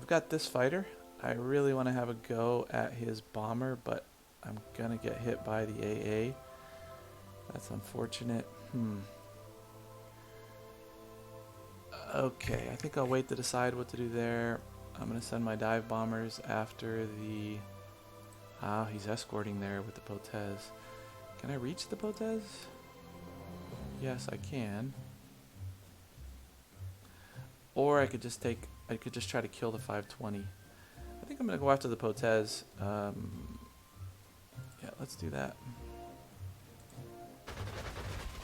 got this fighter. I really want to have a go at his bomber, but I'm going to get hit by the AA. That's unfortunate. Okay, I think I'll wait to decide what to do there. I'm going to send my dive bombers after the... he's escorting there with the Potez. Can I reach the Potez? Yes, I can. Or I could just try to kill the 520. I think I'm going to go after the Potez. Yeah, let's do that.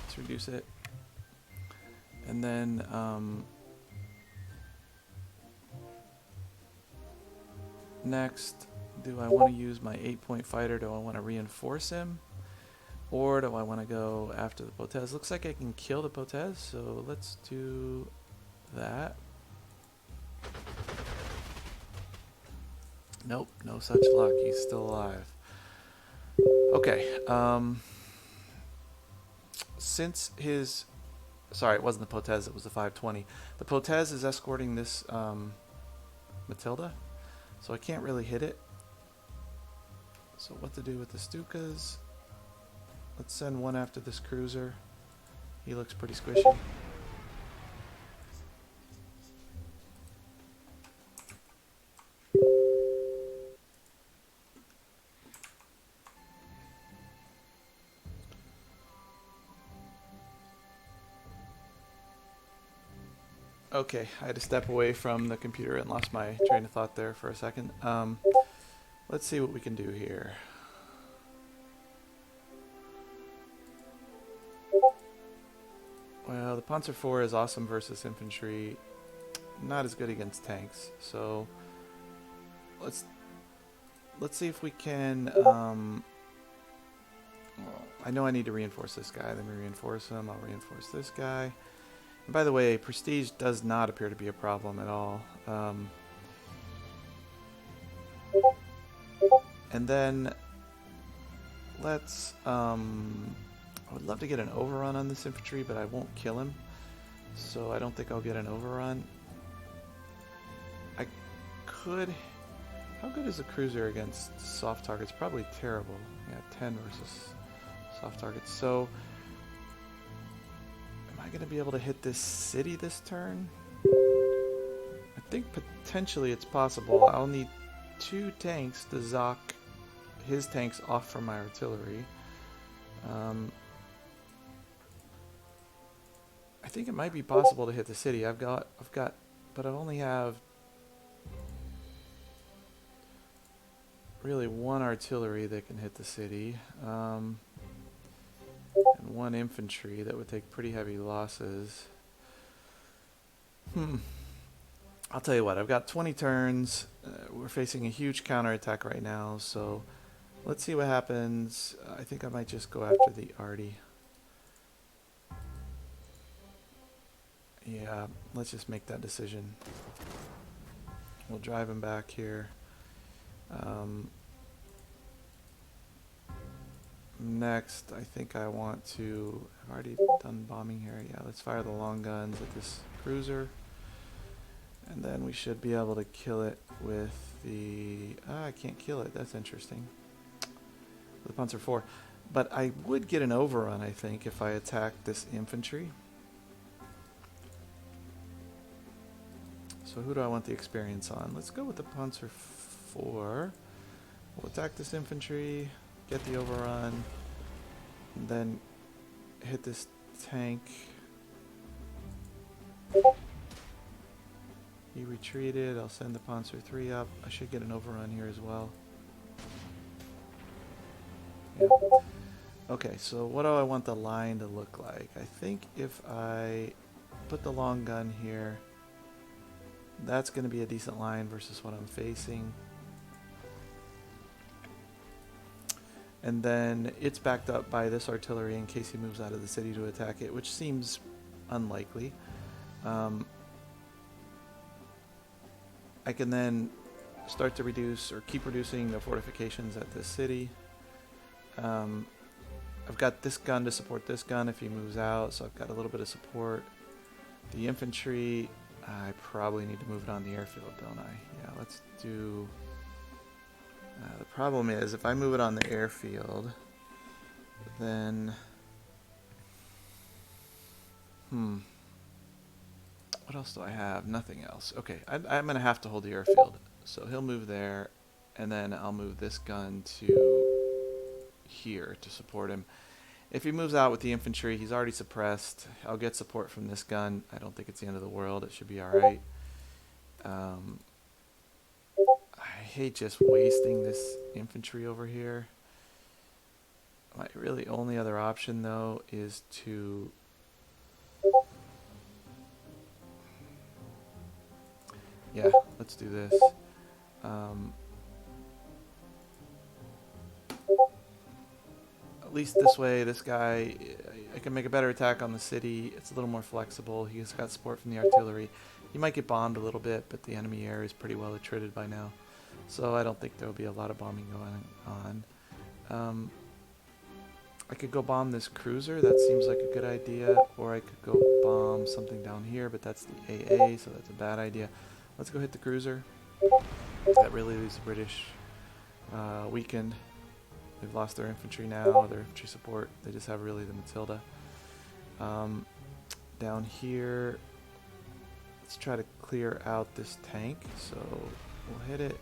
Let's reduce it. And then next, do I want to use my 8-point fighter? Do I want to reinforce him? Or do I want to go after the Potez? Looks like I can kill the Potez, so let's do that. Nope, no such luck. He's still alive. Okay. Since his... Sorry, it wasn't the Potez, it was the 520. The Potez is escorting this Matilda, so I can't really hit it. So what to do with the Stukas? Let's send one after this cruiser. He looks pretty squishy. Okay, I had to step away from the computer and lost my train of thought there for a second. Let's see what we can do here. Well, the Panzer IV is awesome versus infantry, not as good against tanks. So let's see if we can. Well, I know I need to reinforce this guy. Let me reinforce him. I'll reinforce this guy. And by the way, prestige does not appear to be a problem at all. And then let's, I would love to get an overrun on this infantry, but I won't kill him. So I don't think I'll get an overrun. I could, how good is a cruiser against soft targets? Probably terrible. Yeah, 10 versus soft targets. So am I going to be able to hit this city this turn? I think potentially it's possible. I'll need 2 tanks to zock his tanks off from my artillery. I think it might be possible to hit the city. but I only have really 1 artillery that can hit the city, and 1 infantry that would take pretty heavy losses. I'll tell you what, I've got 20 turns. We're facing a huge counterattack right now, so let's see what happens. I think I might just go after the arty. Yeah, let's just make that decision. We'll drive him back here. Next, I think I want to... I've already done bombing here. Yeah, let's fire the long guns at this cruiser. And then we should be able to kill it with the... I can't kill it. That's interesting. The Panzer IV. But I would get an overrun, I think, if I attacked this infantry. So who do I want the experience on? Let's go with the Panzer IV. We'll attack this infantry, get the overrun, and then hit this tank. He retreated. I'll send the Panzer III up. I should get an overrun here as well. Yeah. Okay, so what do I want the line to look like? I think if I put the long gun here, that's going to be a decent line versus what I'm facing. And then it's backed up by this artillery in case he moves out of the city to attack it, which seems unlikely. I can then start to reduce or keep reducing the fortifications at this city. I've got this gun to support this gun if he moves out, so I've got a little bit of support. The infantry... I probably need to move it on the airfield, don't I? Yeah, let's do... the problem is, if I move it on the airfield, then... What else do I have? Nothing else. Okay, I'm going to have to hold the airfield. So he'll move there, and then I'll move this gun to here to support him. If he moves out with the infantry, he's already suppressed. I'll get support from this gun. I don't think it's the end of the world. It should be alright. I hate just wasting this infantry over here. My really only other option, though, is to... Yeah, let's do this. At least this way, this guy, I can make a better attack on the city. It's a little more flexible. He's got support from the artillery. He might get bombed a little bit, but the enemy air is pretty well attrited by now. So I don't think there will be a lot of bombing going on. I could go bomb this cruiser. That seems like a good idea. Or I could go bomb something down here, but that's the AA, so that's a bad idea. Let's go hit the cruiser. That really leaves the British weakened. They've lost their infantry now, their infantry support. They just have really the Matilda. Down here, let's try to clear out this tank. So we'll hit it,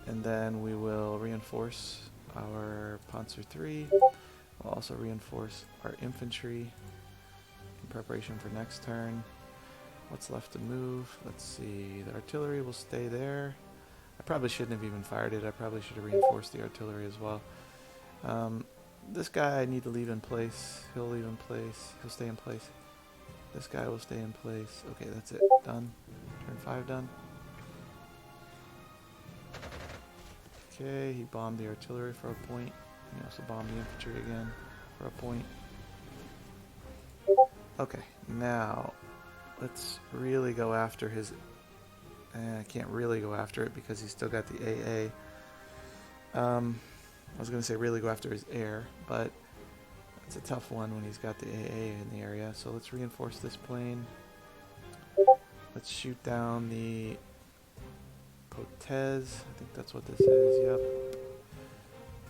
and then we will reinforce our Panzer III. We'll also reinforce our infantry in preparation for next turn. What's left to move? Let's see. The artillery will stay there. I probably shouldn't have even fired it. I probably should have reinforced the artillery as well. This guy I need to leave in place. He'll leave in place. He'll stay in place. This guy will stay in place. Okay, that's it. Done. Turn 5 done. Okay, he bombed the artillery for a point. He also bombed the infantry again for a point. Okay, now let's really go after his... I can't really go after it because he's still got the AA. I was going to say really go after his air, but it's a tough one when he's got the AA in the area. So let's reinforce this plane. Let's shoot down the Potez. I think that's what this is. Yep.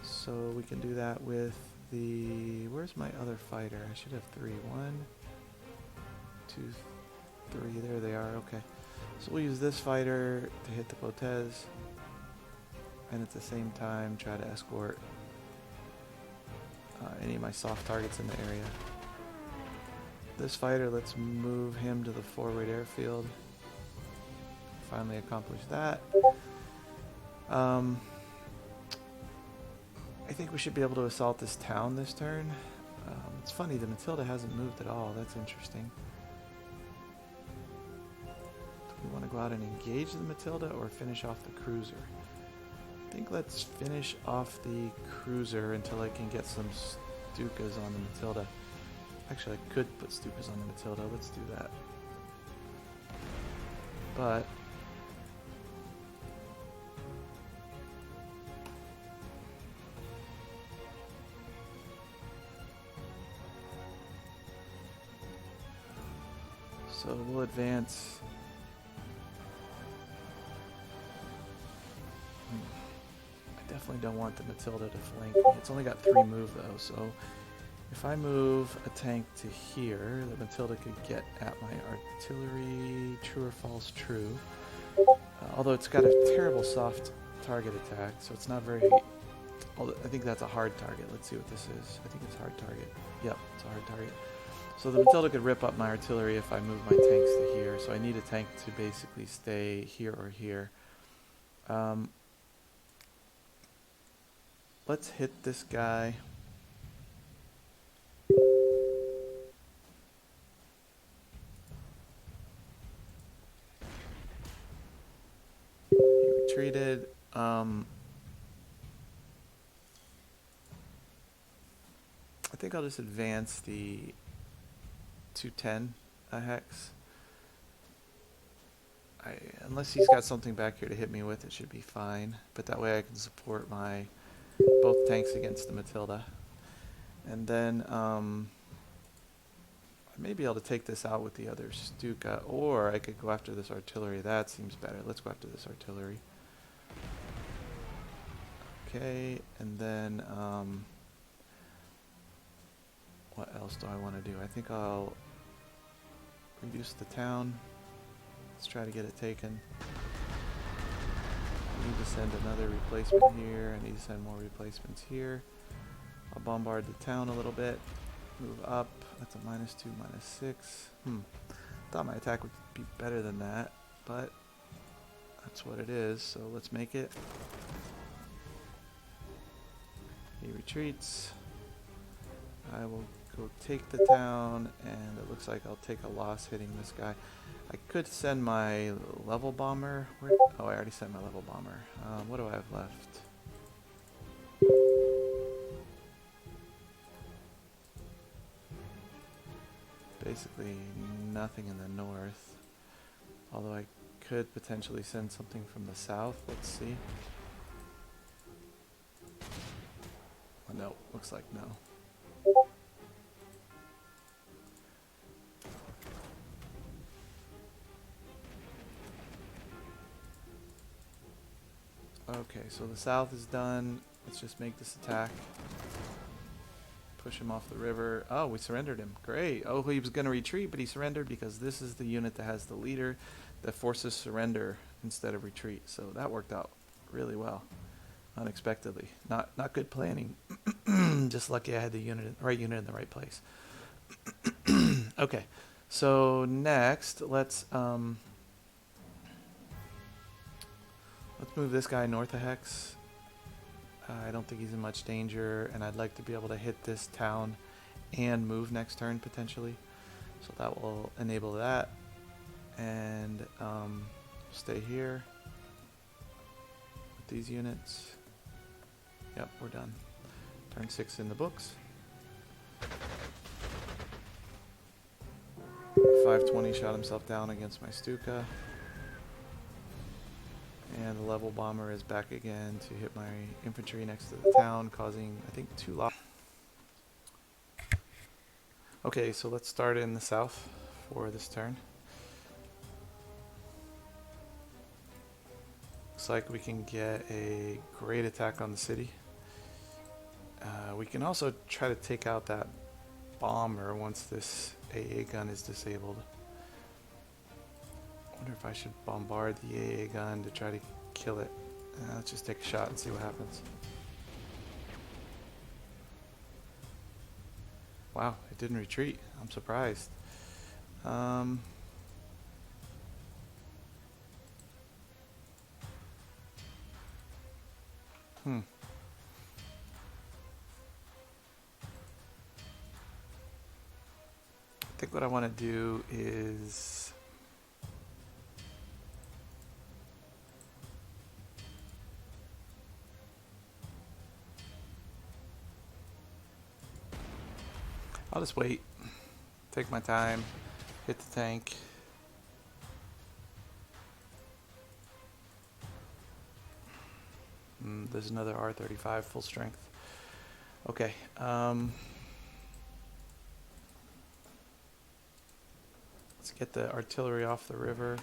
So we can do that with the... Where's my other fighter? I should have 3. 1, 2, 3. There they are. Okay. So we'll use this fighter to hit the Potez. And at the same time try to escort any of my soft targets in the area. This fighter, let's move him to the forward airfield. Finally accomplish that. I think we should be able to assault this town this turn. It's funny, the Matilda hasn't moved at all. That's interesting. Do we want to go out and engage the Matilda or finish off the cruiser? I think let's finish off the cruiser until I can get some Stukas on the Matilda. Actually, I could put Stukas on the Matilda. Let's do that. But so we'll advance. I definitely don't want the Matilda to flank me. It's only got 3 move though, so if I move a tank to here, the Matilda could get at my artillery. True or false? True. Although it's got a terrible soft target attack, so it's not very... Although I think that's a hard target. Let's see what this is. I think it's hard target. Yep, it's a hard target. So the Matilda could rip up my artillery if I move my tanks to here. So I need a tank to basically stay here or here. Let's hit this guy. He retreated. I think I'll just advance the 210 hex. Unless he's got something back here to hit me with, it should be fine. But that way I can support my both tanks against the Matilda. And then I may be able to take this out with the other Stuka, or I could go after this artillery. That seems better. Let's go after this artillery. Okay, and then what else do I want to do? I think I'll reduce the town. Let's try to get it taken. I need to send another replacement here. I need to send more replacements here. I'll bombard the town a little bit. Move up. That's a -2, -6. Thought my attack would be better than that, but that's what it is. So let's make it. He retreats. I will go take the town, and it looks like I'll take a loss hitting this guy. I could send my level bomber. Oh, I already sent my level bomber. What do I have left? Basically nothing in the north. Although I could potentially send something from the south. Let's see. Oh, no, looks like no. Okay, so the south is done. Let's just make this attack. Push him off the river. Oh, we surrendered him. Great. Oh, he was going to retreat, but he surrendered because this is the unit that has the leader that forces surrender instead of retreat. So that worked out really well, unexpectedly. Not good planning. Just lucky I had the right unit in the right place. Okay, so next let's move this guy north of Hex. I don't think he's in much danger, and I'd like to be able to hit this town and move next turn potentially. So that will enable that. And stay here with these units. Yep, we're done. Turn 6 in the books. 520 shot himself down against my Stuka. And the level bomber is back again to hit my infantry next to the town, causing, I think, 2 losses. Okay, so let's start in the south for this turn. Looks like we can get a great attack on the city. We can also try to take out that bomber once this AA gun is disabled. I wonder if I should bombard the AA gun to try to kill it. Let's just take a shot and see what happens. Wow, it didn't retreat. I'm surprised. I think what I want to do is I'll just wait, take my time, hit the tank. There's another R35 full strength. Okay. Let's get the artillery off the river.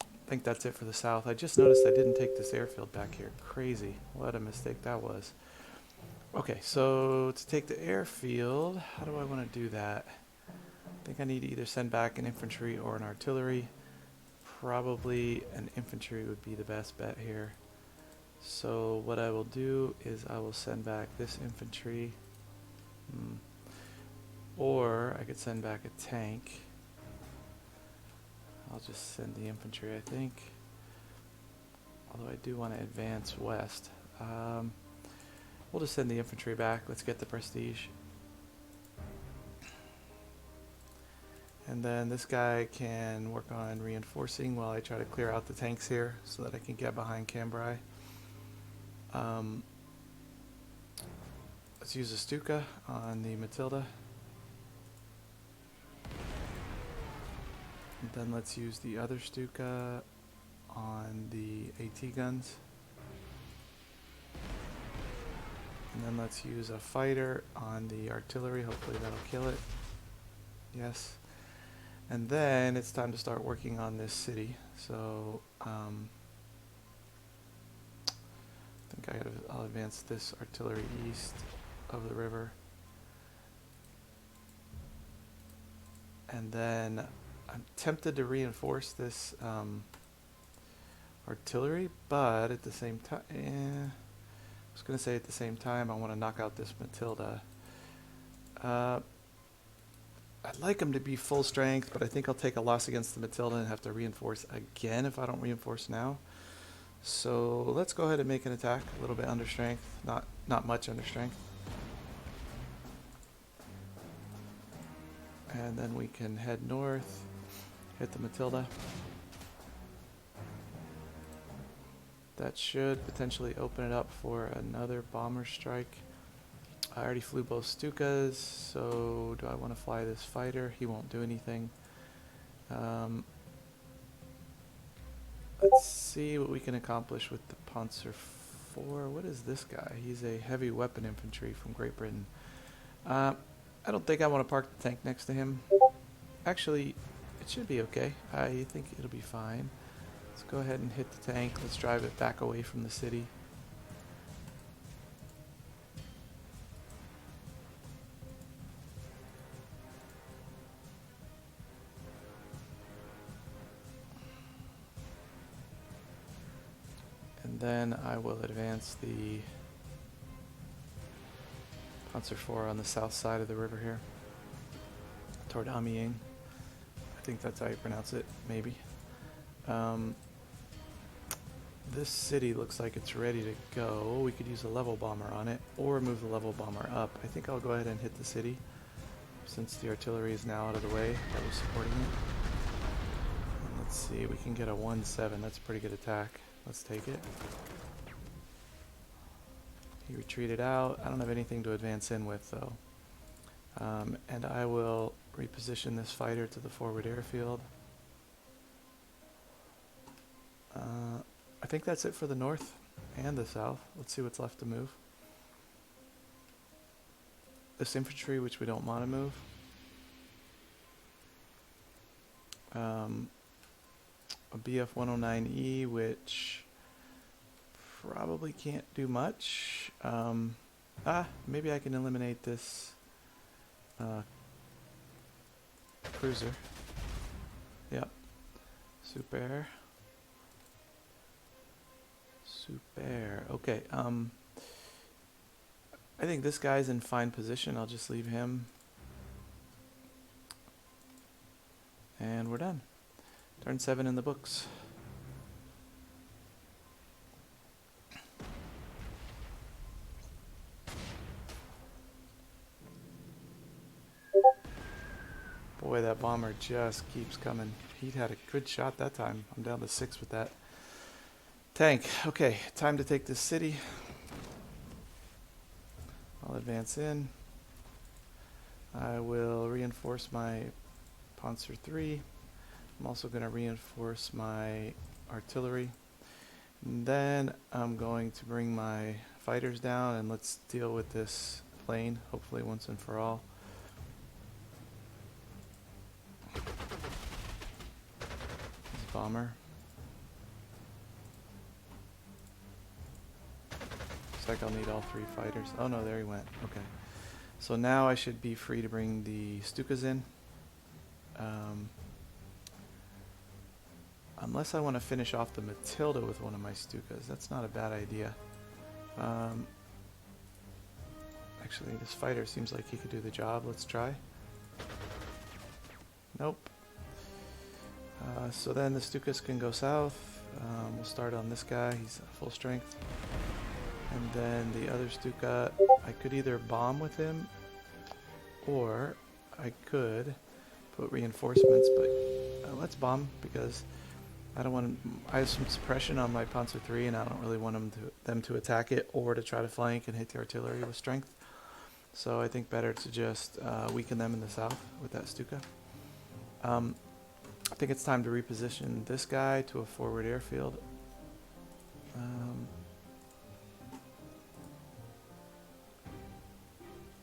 I think that's it for the south. I just noticed I didn't take this airfield back here. Crazy. What a mistake that was. Okay, so to take the airfield, how do I want to do that? I think I need to either send back an infantry or an artillery. Probably an infantry would be the best bet here. So what I will do is I will send back this infantry. Or I could send back a tank. I'll just send the infantry, I think. Although I do want to advance west. We'll just send the infantry back. Let's get the prestige. And then this guy can work on reinforcing while I try to clear out the tanks here so that I can get behind Cambrai. Let's use a Stuka on the Matilda. And then let's use the other Stuka on the AT guns. And then let's use a fighter on the artillery. Hopefully that'll kill it. Yes. And then it's time to start working on this city. So I think I'll advance this artillery east of the river. And then I'm tempted to reinforce this artillery, but at the same time, I was going to say at the same time I want to knock out this Matilda. I'd like them to be full strength, but I think I'll take a loss against the Matilda and have to reinforce again if I don't reinforce now. So let's go ahead and make an attack, a little bit under strength, not much under strength. And then we can head north, hit the Matilda. That should potentially open it up for another bomber strike. I already flew both Stukas, so do I want to fly this fighter? He won't do anything. Let's see what we can accomplish with the Panzer IV. What is this guy? He's a heavy weapon infantry from Great Britain. I don't think I want to park the tank next to him. Actually, it should be okay. I think it'll be fine. Let's go ahead and hit the tank. Let's drive it back away from the city. And then I will advance the Panzer IV on the south side of the river here, toward Amiens. I think that's how you pronounce it, maybe. This city looks like it's ready to go. We could use a level bomber on it, or move the level bomber up. I think I'll go ahead and hit the city, since the artillery is now out of the way that was supporting it. And let's see, we can get a 1-7. That's a pretty good attack. Let's take it. He retreated out. I don't have anything to advance in with, though. And I will reposition this fighter to the forward airfield. I think that's it for the north and the south. Let's see what's left to move. This infantry, which we don't want to move. A BF 109E, which probably can't do much. Maybe I can eliminate this cruiser. Yep. Super. Okay. I think this guy's in fine position. I'll just leave him. And we're done. Turn 7 in the books. Boy, that bomber just keeps coming. He had a good shot that time. I'm down to 6 with that tank. Okay, time to take this city. I'll advance in. I will reinforce my Panzer 3. I'm also going to reinforce my artillery. And then I'm going to bring my fighters down and let's deal with this plane, hopefully once and for all. This bomber. Looks like I'll need all 3 fighters. Oh no, there he went. Okay. So now I should be free to bring the Stukas in. Unless I want to finish off the Matilda with one of my Stukas. That's not a bad idea. Actually, this fighter seems like he could do the job. Let's try. Nope. So then the Stukas can go south. We'll start on this guy. He's full strength. And then the other Stuka, I could either bomb with him or I could put reinforcements, but let's bomb because I don't want to, I have some suppression on my Panzer 3 and I don't really want them to attack it or to try to flank and hit the artillery with strength. So I think better to just weaken them in the south with that Stuka. I think it's time to reposition this guy to a forward airfield.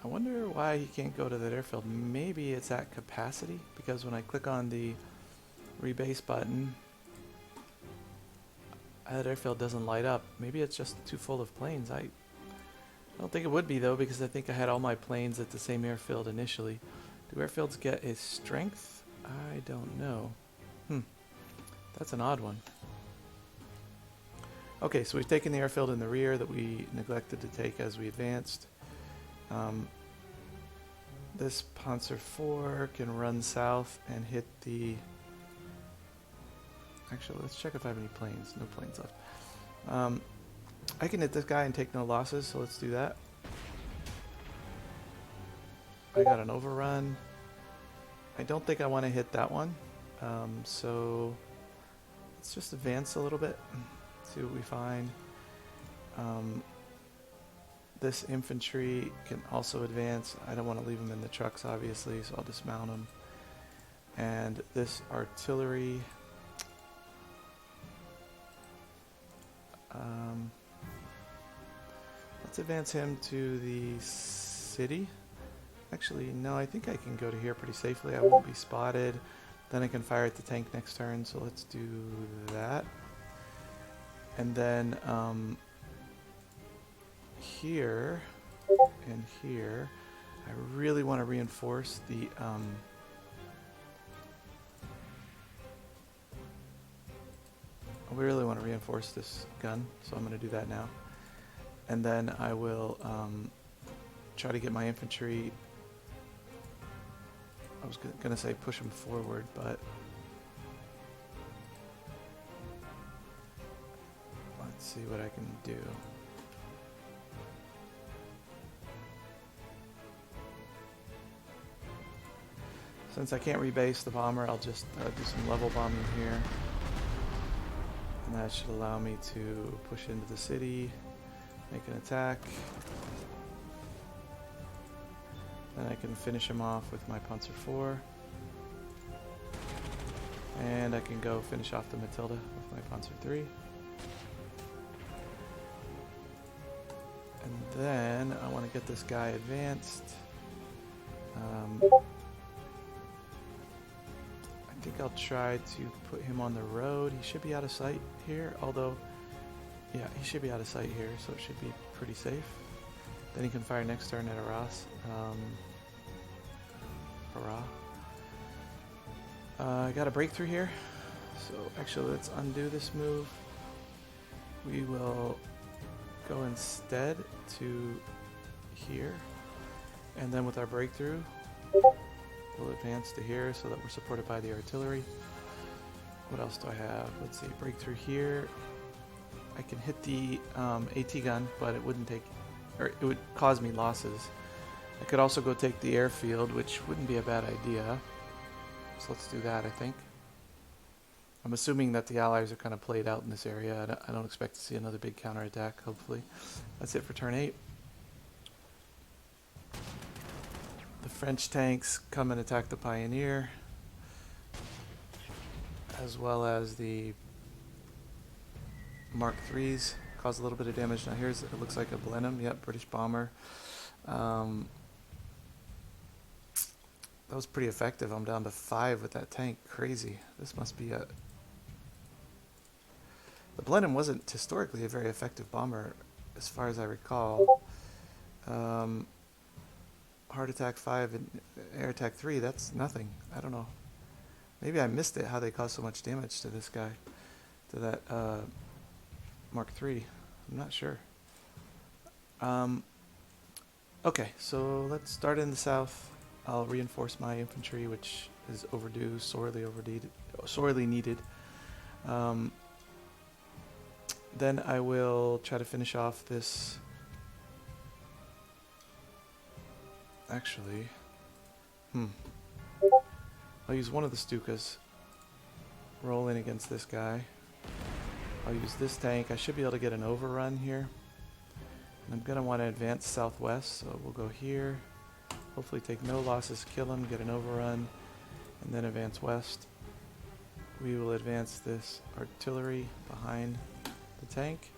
I wonder why he can't go to that airfield. Maybe it's at capacity, because when I click on the rebase button, that airfield doesn't light up. Maybe it's just too full of planes. I don't think it would be though, because I think I had all my planes at the same airfield initially. Do airfields get a strength? I don't know. That's an odd one. Okay, so we've taken the airfield in the rear that we neglected to take as we advanced. This Panzer 4 can run south and hit the... Actually, let's check if I have any planes. No planes left. I can hit this guy and take no losses, so let's do that. I got an overrun. I don't think I want to hit that one. So let's just advance a little bit, see what we find. This infantry can also advance. I don't want to leave them in the trucks, obviously, so I'll dismount them. And this artillery, let's advance him to the city. Actually, no, I think I can go to here pretty safely. I won't be spotted. Then I can fire at the tank next turn, so let's do that. And then here and here, I really want to reinforce the we really want to reinforce this gun, so I'm going to do that now. And then I will try to get my infantry. I was going to say push them forward, but let's see what I can do. Since I can't rebase the bomber, I'll just do some level bombing here. And that should allow me to push into the city, make an attack. Then I can finish him off with my Panzer 4. And I can go finish off the Matilda with my Panzer 3. And then I want to get this guy advanced. I think I'll try to put him on the road. He should be out of sight here, although, yeah, he should be out of sight here, so it should be pretty safe. Then he can fire next turn at Arras. Hurrah. I got a breakthrough here, so actually let's undo this move. We will go instead to here, and then with our breakthrough we'll advance to here so that we're supported by the artillery. What else do I have? Let's see, breakthrough here. I can hit the AT gun, but it wouldn't take, or it would cause me losses. I could also go take the airfield, which wouldn't be a bad idea. So let's do that, I think. I'm assuming that the Allies are kind of played out in this area. I don't expect to see another big counterattack, hopefully. That's it for turn 8. The French tanks come and attack the Pioneer, as well as the Mark IIIs. Cause a little bit of damage. Now here's, it looks like a Blenheim. Yep, British bomber. That was pretty effective. I'm down to 5 with that tank. Crazy. This must be a... The Blenheim wasn't historically a very effective bomber, as far as I recall. Heart attack 5 and air attack 3, that's nothing. I don't know. Maybe I missed it, how they caused so much damage to this guy. To that Mark III. I'm not sure. Okay, so let's start in the south. I'll reinforce my infantry, which is overdue, sorely needed. Then I will try to finish off this. Actually, I'll use one of the Stukas. Roll in against this guy. I'll use this tank. I should be able to get an overrun here. And I'm going to want to advance southwest, so we'll go here. Hopefully take no losses, kill him, get an overrun, and then advance west. We will advance this artillery behind the tank.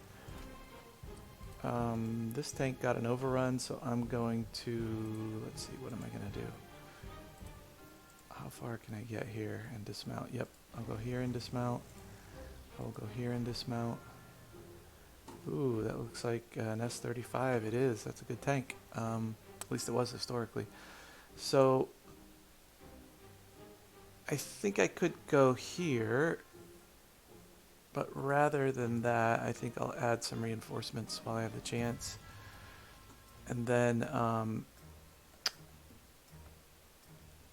This tank got an overrun, so I'm going to, let's see, what am I going to do? How far can I get here and dismount? Yep, I'll go here and dismount. I'll go here and dismount. Ooh, that looks like an S-35. It is. That's a good tank. At least it was historically. So I think I could go here, but rather than that, I think I'll add some reinforcements while I have the chance. And then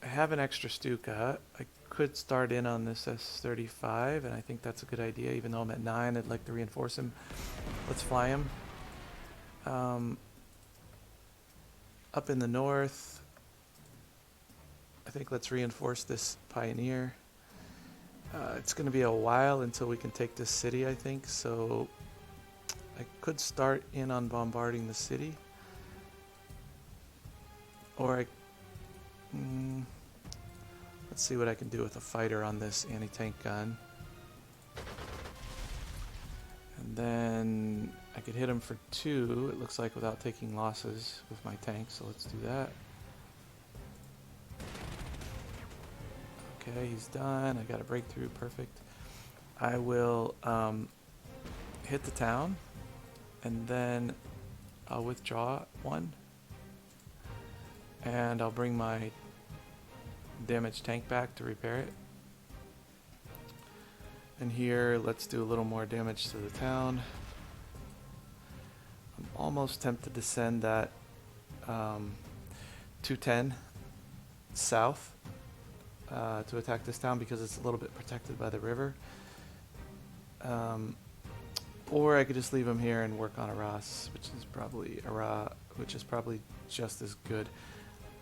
I have an extra Stuka. I could start in on this S-35, and I think that's a good idea. Even though I'm at 9, I'd like to reinforce him. Let's fly him. Up in the north, I think let's reinforce this Pioneer. It's going to be a while until we can take this city, I think, so I could start in on bombarding the city. Or let's see what I can do with a fighter on this anti-tank gun. And then I could hit him for 2, it looks like, without taking losses with my tank, so let's do that. Okay, he's done. I got a breakthrough, perfect. I will hit the town, and then I'll withdraw 1. And I'll bring my damaged tank back to repair it. And here, let's do a little more damage to the town. I'm almost tempted to send that 210 south to attack this town because it's a little bit protected by the river. Or I could just leave him here and work on Arras, which is probably just as good.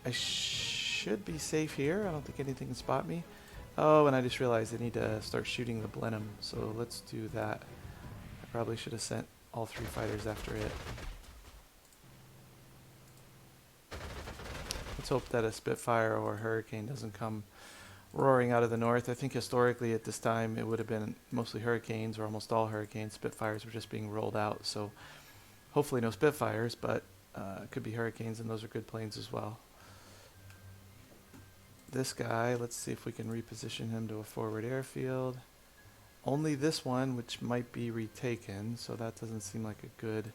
I should be safe here. I don't think anything can spot me. Oh, and I just realized I need to start shooting the Blenheim, so let's do that. I probably should have sent all 3 fighters after it. Let's hope that a Spitfire or a Hurricane doesn't come roaring out of the north. I think historically at this time it would have been mostly hurricanes or almost all hurricanes. Spitfires were just being rolled out, so hopefully no Spitfires, but it could be hurricanes, and those are good planes as well. This guy, let's see if we can reposition him to a forward airfield. Only this one, which might be retaken, so that doesn't seem like a good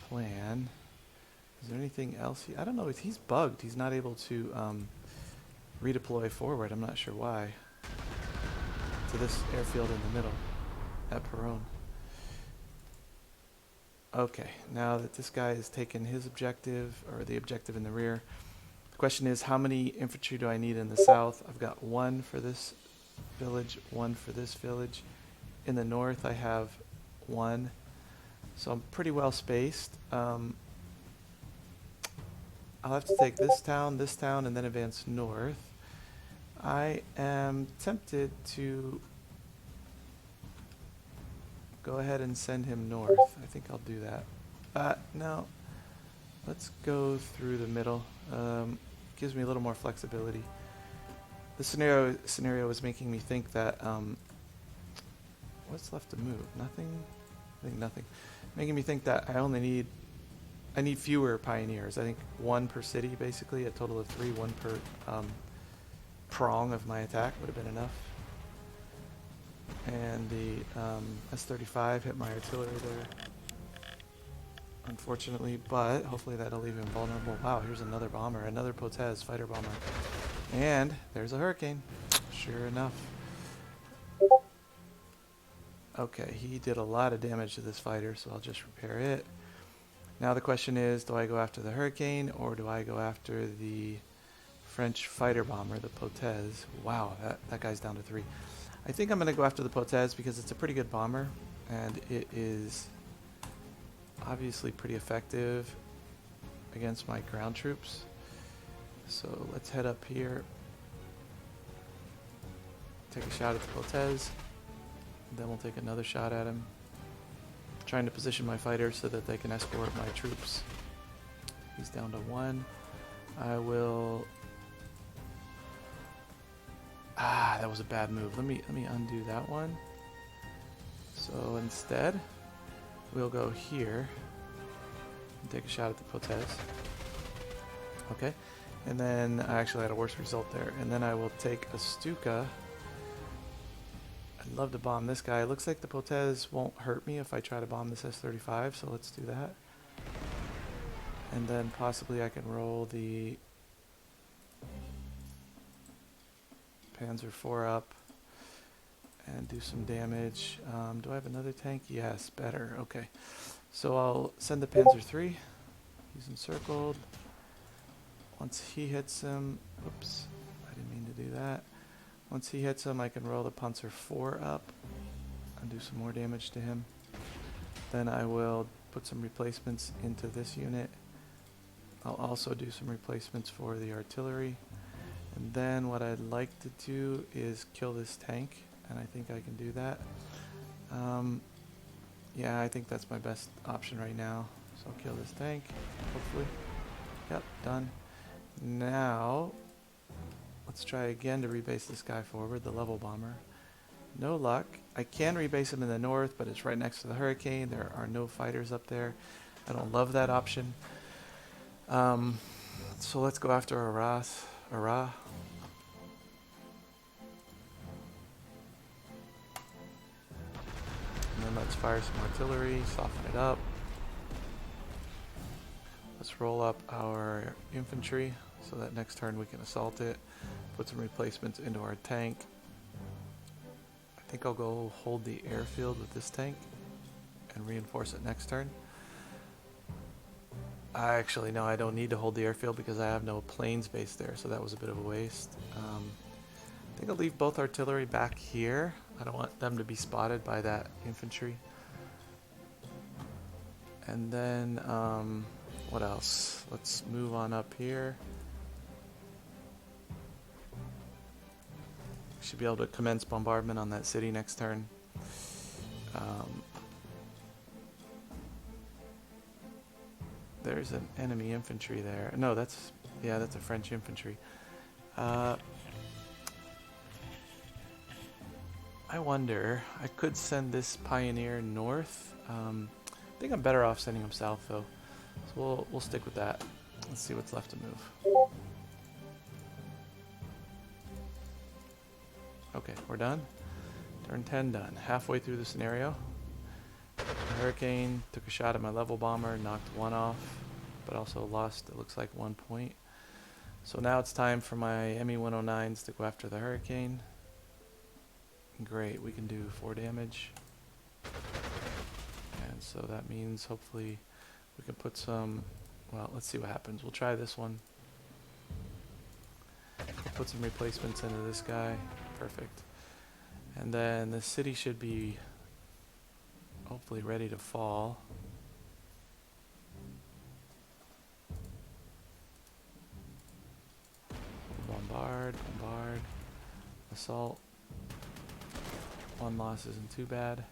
plan. Is there anything else? I don't know. He's bugged. He's not able to redeploy forward. I'm not sure why. To this airfield in the middle at Perron. Okay, now that this guy has taken his objective, or the objective in the rear, the question is, how many infantry do I need in the south? I've got one for this village, one for this village. In the north, I have one. So I'm pretty well spaced. I'll have to take this town, and then advance north. I am tempted to go ahead and send him north. I think I'll do that. No. Let's go through the middle. Gives me a little more flexibility. This scenario is making me think that what's left to move? Nothing? I think nothing. Making me think that I need fewer pioneers. I think one per city, basically, a total of 3, one per prong of my attack would have been enough. And the S-35 hit my artillery there, unfortunately, but hopefully that'll leave him vulnerable. Wow, here's another bomber, another Potez fighter bomber. And there's a hurricane, sure enough. Okay, he did a lot of damage to this fighter, so I'll just repair it. Now the question is, do I go after the hurricane, or do I go after the French fighter bomber, the Potez? Wow, that guy's down to 3. I think I'm going to go after the Potez because it's a pretty good bomber, and it is obviously pretty effective against my ground troops. So let's head up here, take a shot at the Potez, then we'll take another shot at him, trying to position my fighters so that they can escort my troops. He's down to 1. I will... that was a bad move. Let me undo that one. So instead, we'll go here and take a shot at the Potez. Okay. And then I actually had a worse result there. And then I will take a Stuka. I'd love to bomb this guy. It looks like the Potez won't hurt me if I try to bomb this S-35, so let's do that. And then possibly I can roll the Panzer 4 up and do some damage. Do I have another tank? Yes, better. Okay. So I'll send the Panzer 3. He's encircled. Once he hits him, oops, I didn't mean to do that. Once he hits him, I can roll the Panzer 4 up and do some more damage to him. Then I will put some replacements into this unit. I'll also do some replacements for the artillery. And then what I'd like to do is kill this tank, and I think I can do that. Yeah, I think that's my best option right now. So I'll kill this tank, hopefully. Yep, done. Now, let's try again to rebase this guy forward, the level bomber. No luck. I can rebase him in the north, but it's right next to the hurricane. There are no fighters up there. I don't love that option. So let's go after Arras. And then let's fire some artillery, soften it up. Let's roll up our infantry so that next turn we can assault it. Put some replacements into our tank. I think I'll go hold the airfield with this tank and reinforce it next turn. Actually, no, I don't need to hold the airfield because I have no planes based there, so that was a bit of a waste. I think I'll leave both artillery back here. I don't want them to be spotted by that infantry. And then, what else? Let's move on up here. Should be able to commence bombardment on that city next turn. There's an enemy infantry there. No, that's a French infantry. I wonder, I could send this pioneer north. I think I'm better off sending him south though. So we'll stick with that. Let's see what's left to move. Okay, we're done. Turn 10 done. Halfway through the scenario. The Hurricane took a shot at my level bomber, knocked one off, but also lost, it looks like, 1 point. So now it's time for my ME-109s to go after the Hurricane. Great, we can do 4 damage. And so that means hopefully we can put some, well, let's see what happens. We'll try this one. We'll put some replacements into this guy. Perfect. And then the city should be hopefully ready to fall. Bombard, bombard, assault. 1 loss isn't too bad.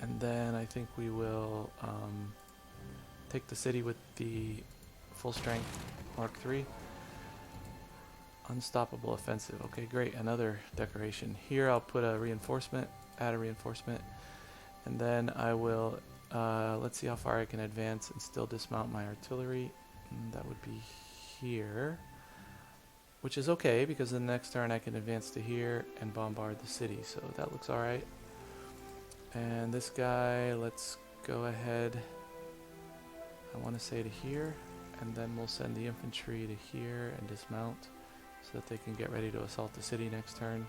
And then I think we will take the city with the full strength Mark III. Unstoppable offensive. Okay, great. Another decoration. Here I'll put a reinforcement, add a reinforcement, and then I will, let's see how far I can advance and still dismount my artillery. That would be here, which is okay because the next turn I can advance to here and bombard the city, so that looks alright. And this guy, let's go ahead, I want to say to here, and then we'll send the infantry to here and dismount so that they can get ready to assault the city next turn.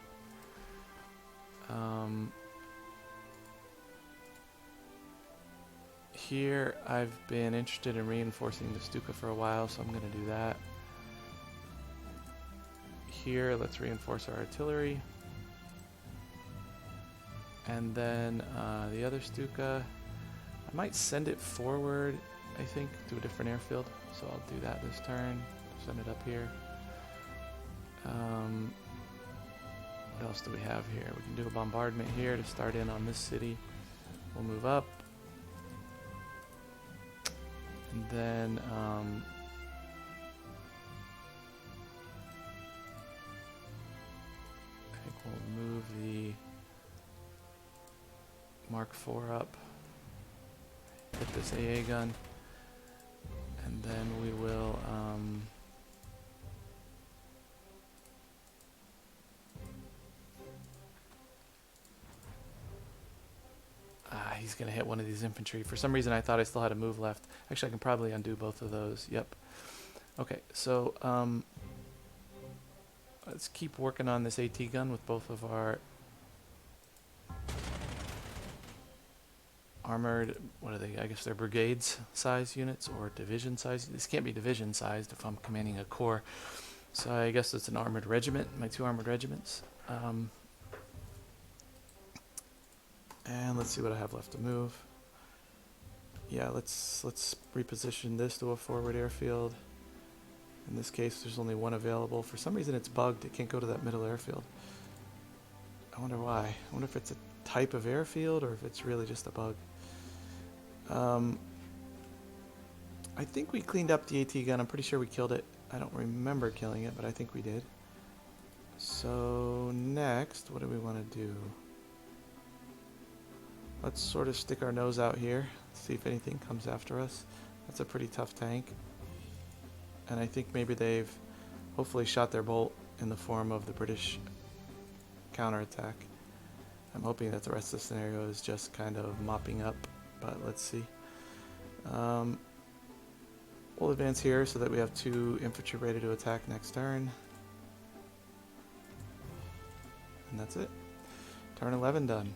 Here I've been interested in reinforcing the Stuka for a while, so I'm going to do that. Here let's reinforce our artillery. And then the other Stuka, I might send it forward, I think, to a different airfield. So I'll do that this turn, send it up here. What else do we have here? We can do a bombardment here to start in on this city. We'll move up. And then I think we'll move the Mark IV up, hit this AA gun, and then we will he's gonna hit one of these infantry. For some reason I thought I still had a move left. Actually, I can probably undo both of those. Yep. Okay, so let's keep working on this AT gun with both of our armored, what are they? I guess they're brigades size units or division size. This can't be division sized if I'm commanding a corps. So I guess it's an armored regiment, my 2 armored regiments. And let's see what I have left to move. Yeah, let's reposition this to a forward airfield. In this case, there's only 1 available. For some reason, it's bugged. It can't go to that middle airfield. I wonder why. I wonder if it's a type of airfield or if it's really just a bug. I think we cleaned up the AT gun. I'm pretty sure we killed it. I don't remember killing it, but I think we did. So next, what do we want to do? Let's sort of stick our nose out here, see if anything comes after us. That's a pretty tough tank. And I think maybe they've hopefully shot their bolt in the form of the British counterattack. I'm hoping that the rest of the scenario is just kind of mopping up, but let's see. We'll advance here so that we have 2 infantry ready to attack next turn. And that's it. Turn 11 done.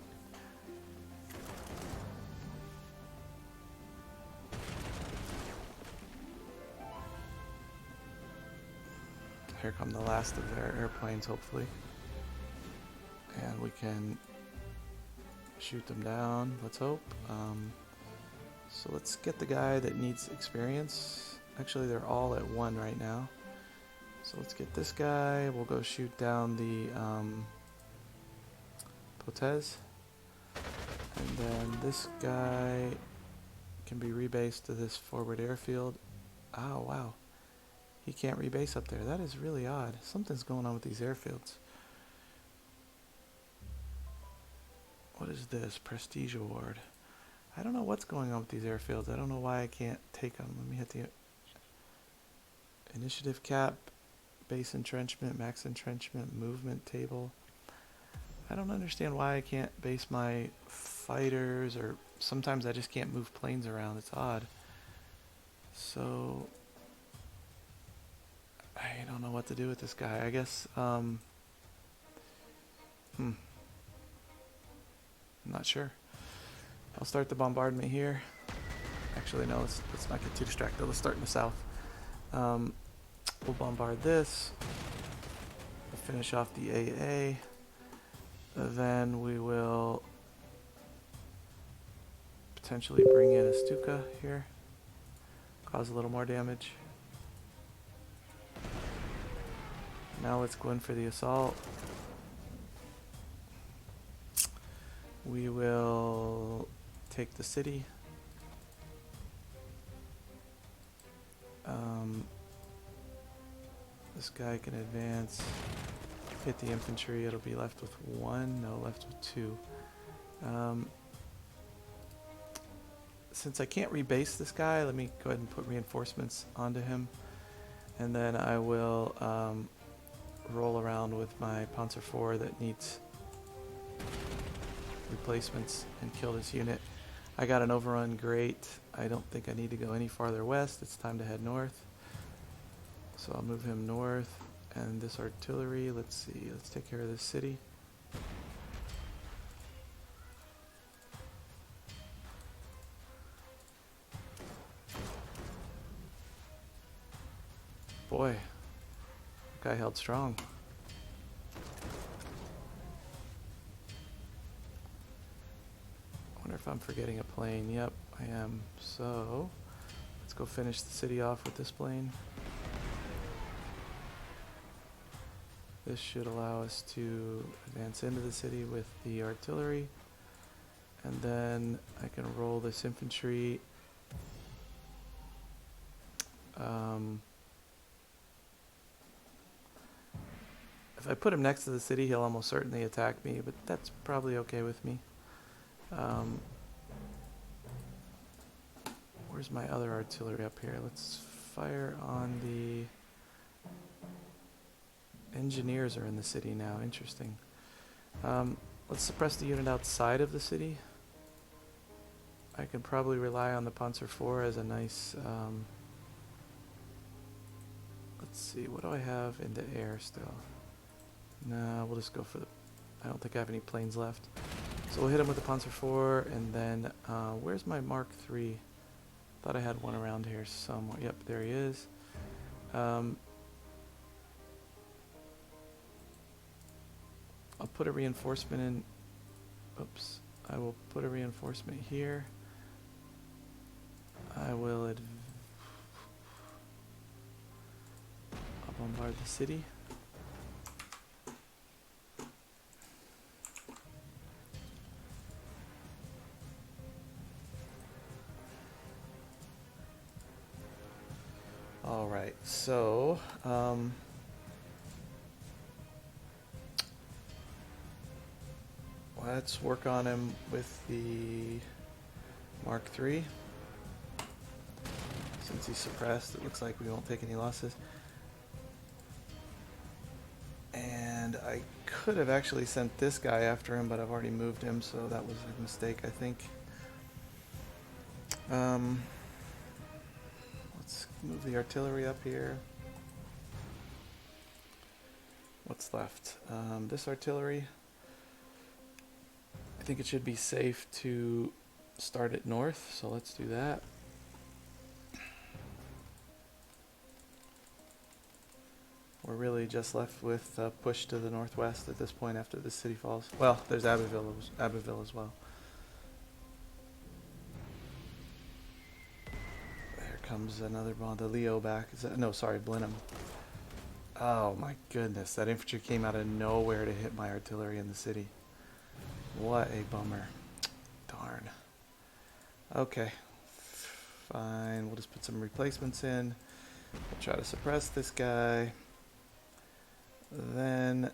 Here come the last of their airplanes, hopefully. And we can shoot them down, let's hope. So let's get the guy that needs experience. Actually, they're all at 1 right now. So let's get this guy. We'll go shoot down the Potez. And then this guy can be rebased to this forward airfield. Oh, wow. he can't rebase up there. That is really odd. Something's going on with these airfields. What is this? Prestige Award. I don't know what's going on with these airfields. I don't know why I can't take them. Let me hit the initiative cap, base entrenchment, max entrenchment, movement table. I don't understand why I can't base my fighters, or sometimes I just can't move planes around. It's odd. So I don't know what to do with this guy. I guess I'm not sure. I'll start the bombardment here. Actually, no, let's not get too distracted. Let's start in the south. We'll bombard this. We'll finish off the AA. Then we will potentially bring in a Stuka here. Cause a little more damage. Now let's go in for the assault. We will take the city. This guy can advance, hit the infantry. It'll be left with one, no, left with two. Since I can't rebase this guy, let me go ahead and put reinforcements onto him. And then I will roll around with my Panzer IV that needs replacements and kill this unit. I got an overrun, great. I don't think I need to go any farther west. It's time to head north. So I'll move him north. And this artillery, let's see, let's take care of this city. Boy, that guy held strong. I wonder if I'm forgetting a plane. Yep, I am. So let's go finish the city off with this plane. This should allow us to advance into the city with the artillery. And then I can roll this infantry. If I put him next to the city, he'll almost certainly attack me, but that's probably okay with me. Where's my other artillery up here? Let's fire on the... Engineers are in the city now. Interesting. Let's suppress the unit outside of the city. I can probably rely on the Panzer IV as a nice... let's see, what do I have in the air still? No, we'll just go for the... I don't think I have any planes left. So we'll hit him with the Panzer IV, and then... where's my Mark III? Thought I had one around here somewhere. Yep, there he is. I'll put a reinforcement in. Oops. I will put a reinforcement here. I will I'll bombard the city. All right. So, let's work on him with the Mark III. Since he's suppressed, it looks like we won't take any losses. And I could have actually sent this guy after him, but I've already moved him, so that was a mistake, I think. Let's move the artillery up here. What's left? This artillery. I think it should be safe to start it north, so let's do that. We're really just left with push to the northwest at this point after this city falls. Well, there's Abbeville as well. There comes another bomb. The Leo back. Is that, no, sorry, Blenheim. Oh my goodness, that infantry came out of nowhere to hit my artillery in the city. What a bummer. Darn. Okay. Fine, we'll just put some replacements in. We'll try to suppress this guy. Then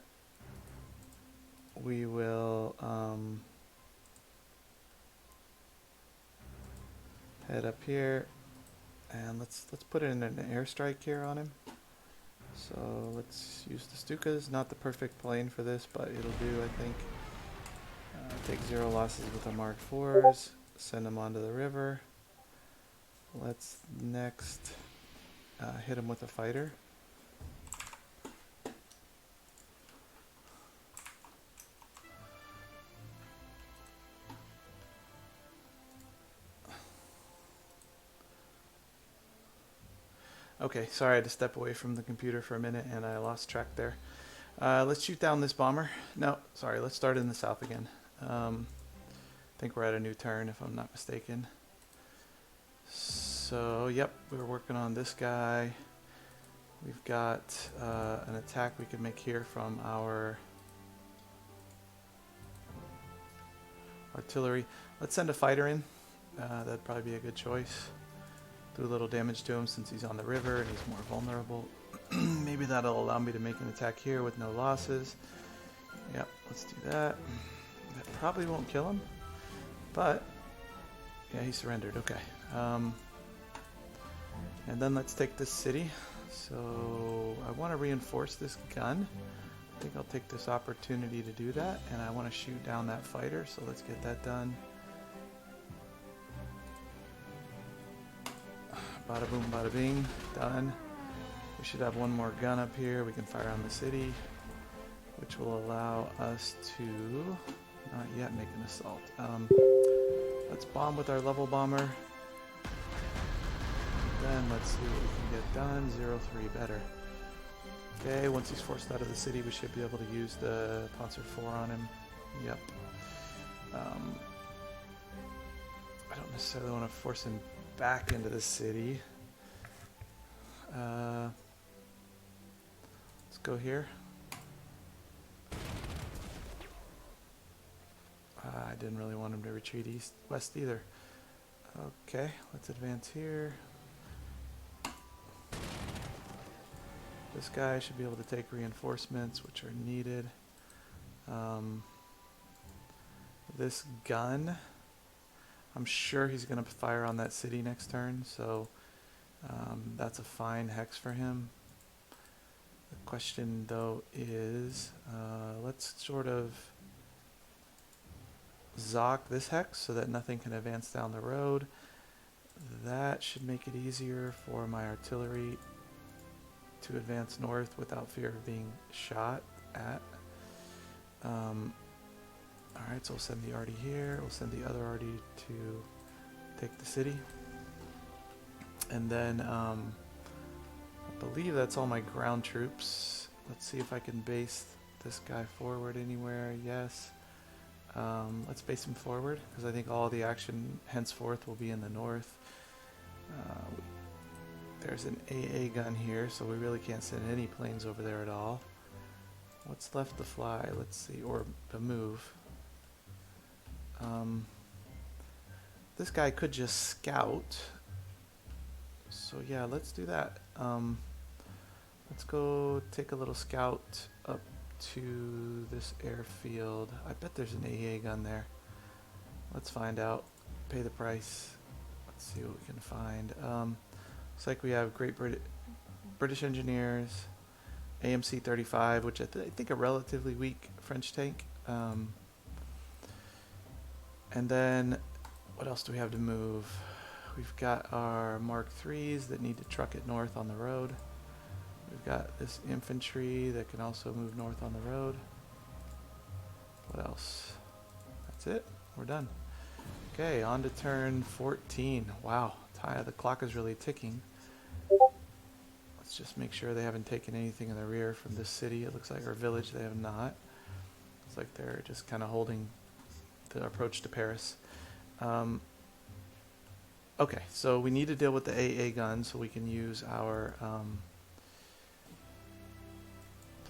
we will head up here, and let's put in an airstrike here on him. So let's use the Stukas. Not the perfect plane for this, but it'll do, I think. Take 0 losses with the Mark IVs. Send them onto the river. Let's next hit him with a fighter. Okay, sorry, I had to step away from the computer for a minute and I lost track there. Let's shoot down this bomber. No, sorry, let's start in the south again. I think we're at a new turn if I'm not mistaken. So, yep, we're working on this guy. We've got an attack we can make here from our artillery. Let's send a fighter in. That'd probably be a good choice. Do a little damage to him since he's on the river and he's more vulnerable. Maybe that'll allow me to make an attack here with no losses. Yep, let's do that. That probably won't kill him, but yeah, he surrendered. Okay. And then let's take this city. So I want to reinforce this gun. I think I'll take this opportunity to do that, and I want to shoot down that fighter, so let's get that done. Bada boom, bada bing, done. We should have one more gun up here. We can fire on the city, which will allow us to not yet make an assault. Let's bomb with our level bomber. Then let's see what we can get done. 0-3 better. Okay, once he's forced out of the city, we should be able to use the Panzer 4 on him. Yep. I don't necessarily want to force him back into the city. Let's go here. I didn't really want him to retreat west either. Okay, let's advance here. This guy should be able to take reinforcements, which are needed. This gun, I'm sure he's going to fire on that city next turn, so that's a fine hex for him. The question, though, is let's sort of zoc this hex so that nothing can advance down the road. That should make it easier for my artillery to advance north without fear of being shot at. Alright, so we'll send the arty here. We'll send the other arty to take the city. And then I believe that's all my ground troops. Let's see if I can base this guy forward anywhere. Yes. Let's base him forward because I think all the action henceforth will be in the north. There's an AA gun here, so we really can't send any planes over there at all. What's left to fly? Let's see, or to move. This guy could just scout. So yeah, let's do that. Let's go take a little scout up to this airfield. I bet there's an AA gun there. Let's find out. Pay the price. Let's see what we can find. Looks like we have great British engineers, AMC 35, which I think a relatively weak French tank. And then what else do we have to move? We've got our Mark IIIs that need to truck it north on the road. We've got this infantry that can also move north on the road. What else? That's it. We're done. Okay, on to turn 14. Wow, the clock is really ticking. Let's just make sure they haven't taken anything in the rear from this city. It looks like, or village, they have not. It's like they're just kind of holding the approach to Paris. Okay, so we need to deal with the AA gun so we can use our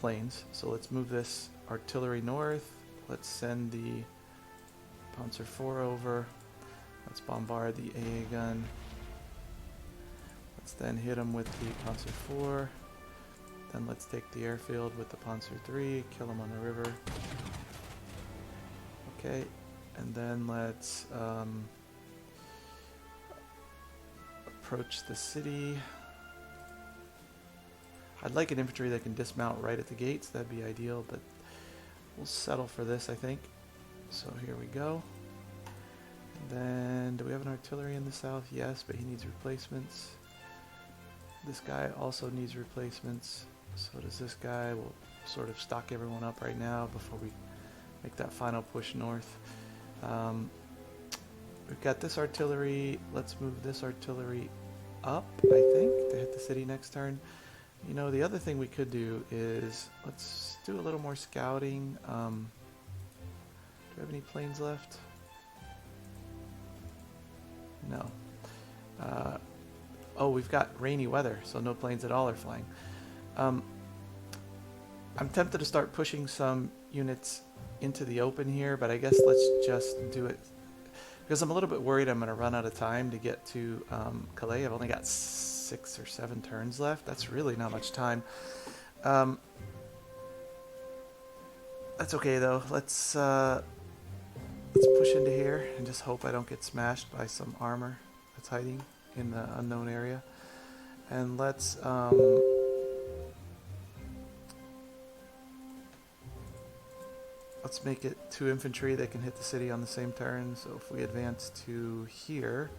planes. So let's move this artillery north. Let's send the Panzer 4 over. Let's bombard the AA gun. Let's Let's then hit them with the Panzer 4. Then let's take the airfield with the Panzer 3, kill them on the river. Okay, and then let's approach the city. I'd like an infantry that can dismount right at the gates, that'd be ideal, but we'll settle for this, I think. So here we go. And then, do we have an artillery in the south? Yes, but he needs replacements. This guy also needs replacements. So does this guy. We'll sort of stock everyone up right now before we make that final push north. We've got this artillery. Let's move this artillery up, I think, to hit the city next turn. You know, the other thing we could do is, let's do a little more scouting. Do we have any planes left? No. Oh, we've got rainy weather, so no planes at all are flying. I'm tempted to start pushing some units into the open here, but I guess let's just do it because I'm a little bit worried I'm going to run out of time to get to Calais. I've only got 6 or 7 turns left. That's really not much time. That's okay though. Let's push into here and just hope I don't get smashed by some armor that's hiding in the unknown area. And let's make it 2 infantry that can hit the city on the same turn. So if we advance to here,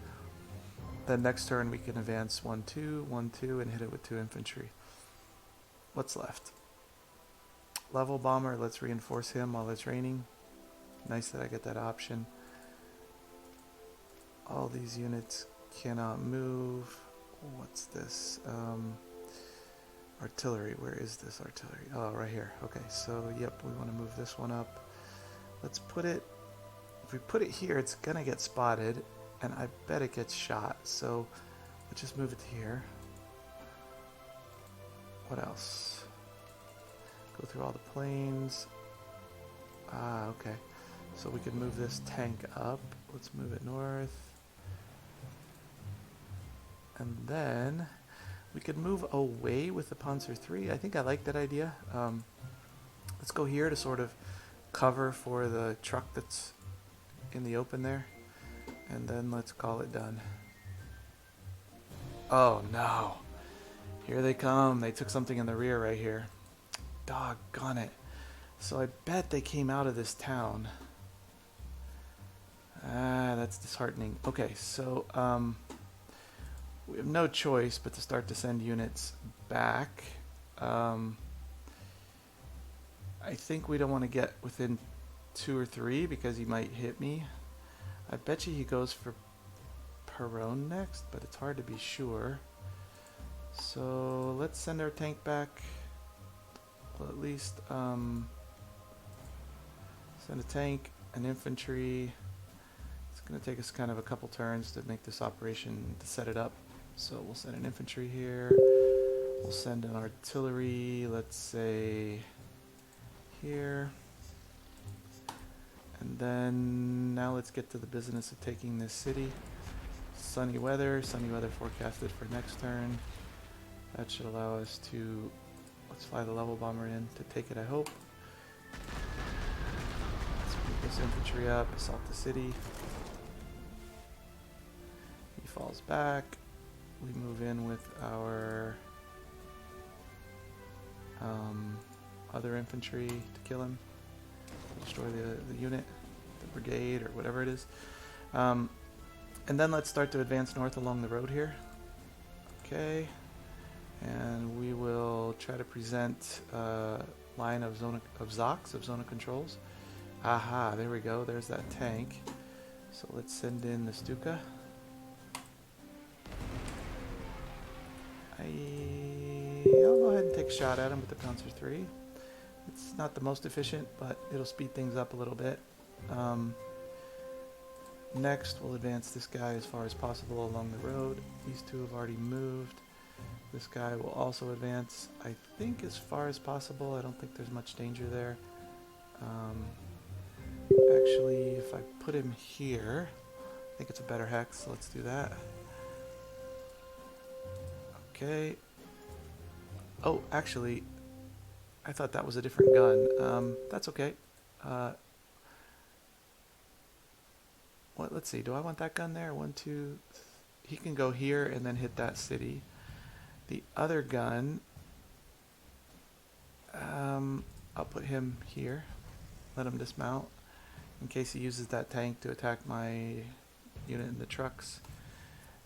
then next turn we can advance 1, 2, 1, 2 and hit it with 2 infantry. What's left? Level bomber, let's reinforce him while it's raining. Nice that I get that option. All these units cannot move. What's this? Artillery, where is this artillery? Oh, right here. Okay, so yep, we want to move this one up. Let's put it, if we put it here, it's gonna get spotted, and I bet it gets shot, so let's just move it to here. What else? Go through all the planes. Ah, okay. So we could move this tank up. Let's move it north. And then we could move away with the Panzer 3. I think I like that idea. Let's go here to sort of cover for the truck that's in the open there. And then let's call it done. Oh no. Here they come. They took something in the rear right here. Doggone it. So I bet they came out of this town. Ah, that's disheartening. Okay, so we have no choice but to start to send units back. I think we don't want to get within 2 or 3 because he might hit me. I bet you he goes for Perron next, but it's hard to be sure. So let's send our tank back. Well, at least send a tank, an infantry. It's going to take us kind of a couple turns to make this operation, to set it up. So we'll send an infantry here. We'll send an artillery, let's say here. And then now let's get to the business of taking this city. Sunny weather forecasted for next turn. That should allow us to, let's fly the level bomber in to take it, I hope. Let's move this infantry up, assault the city. He falls back. We move in with our other infantry to kill him, destroy the unit, the brigade, or whatever it is. And then let's start to advance north along the road here. Okay, and we will try to present a line of ZOCs, of zona controls. Aha, there we go, there's that tank. So let's send in the Stuka. I'll go ahead and take a shot at him with the Panzer 3. It's not the most efficient, but it'll speed things up a little bit. Next, we'll advance this guy as far as possible along the road. These two have already moved. This guy will also advance, I think, as far as possible. I don't think there's much danger there. Actually, if I put him here, I think it's a better hex, so let's do that. Okay. Oh, actually, I thought that was a different gun. That's okay. Let's see. Do I want that gun there? One, two. He can go here and then hit that city. The other gun, I'll put him here. Let him dismount in case he uses that tank to attack my unit in the trucks.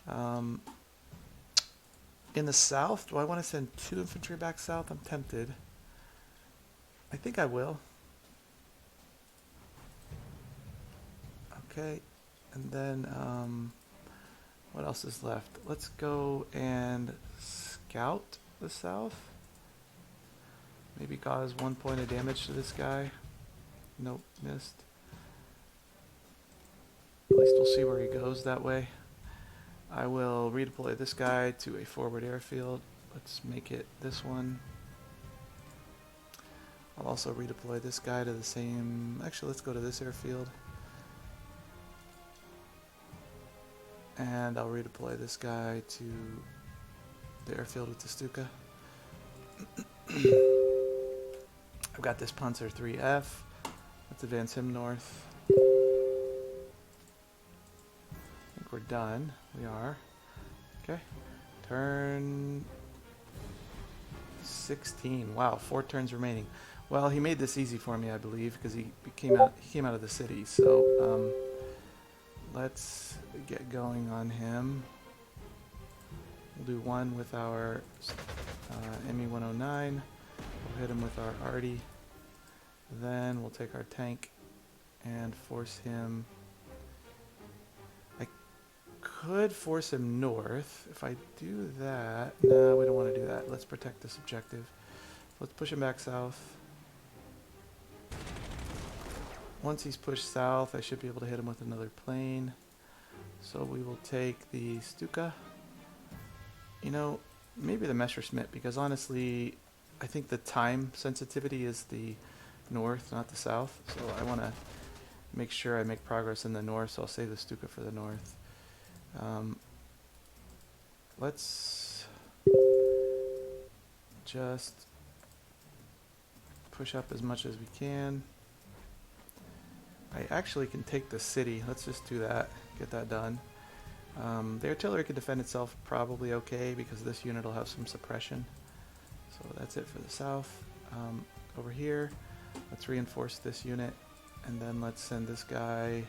In the south, do I want to send 2 infantry back south? I'm tempted. I think I will. Okay, and then what else is left? Let's go and scout the south. Maybe cause 1 point of damage to this guy. Nope, missed. At least we'll see where he goes that way. I will redeploy this guy to a forward airfield. Let's make it this one. I'll also redeploy this guy to the same... Actually, let's go to this airfield. And I'll redeploy this guy to the airfield with the Stuka. I've got this Panzer 3F. Let's advance him north. I think we're done. We are. Okay. Turn 16. Wow, 4 turns remaining. Well, he made this easy for me, I believe, because he came out of the city. So let's get going on him. We'll do one with our ME-109. We'll hit him with our arty. Then we'll take our tank and force him. I could force him north. If I do that, no, we don't want to do that. Let's protect this objective. Let's push him back south. Once he's pushed south, I should be able to hit him with another plane. So we will take the Stuka. You know, maybe the Messerschmitt, because honestly, I think the time sensitivity is the north, not the south. So I want to make sure I make progress in the north, so I'll save the Stuka for the north. Let's just push up as much as we can. I actually can take the city. Let's just do that, get that done. The artillery can defend itself probably okay because this unit will have some suppression. So that's it for the south. Over here, let's reinforce this unit, and then let's send this guy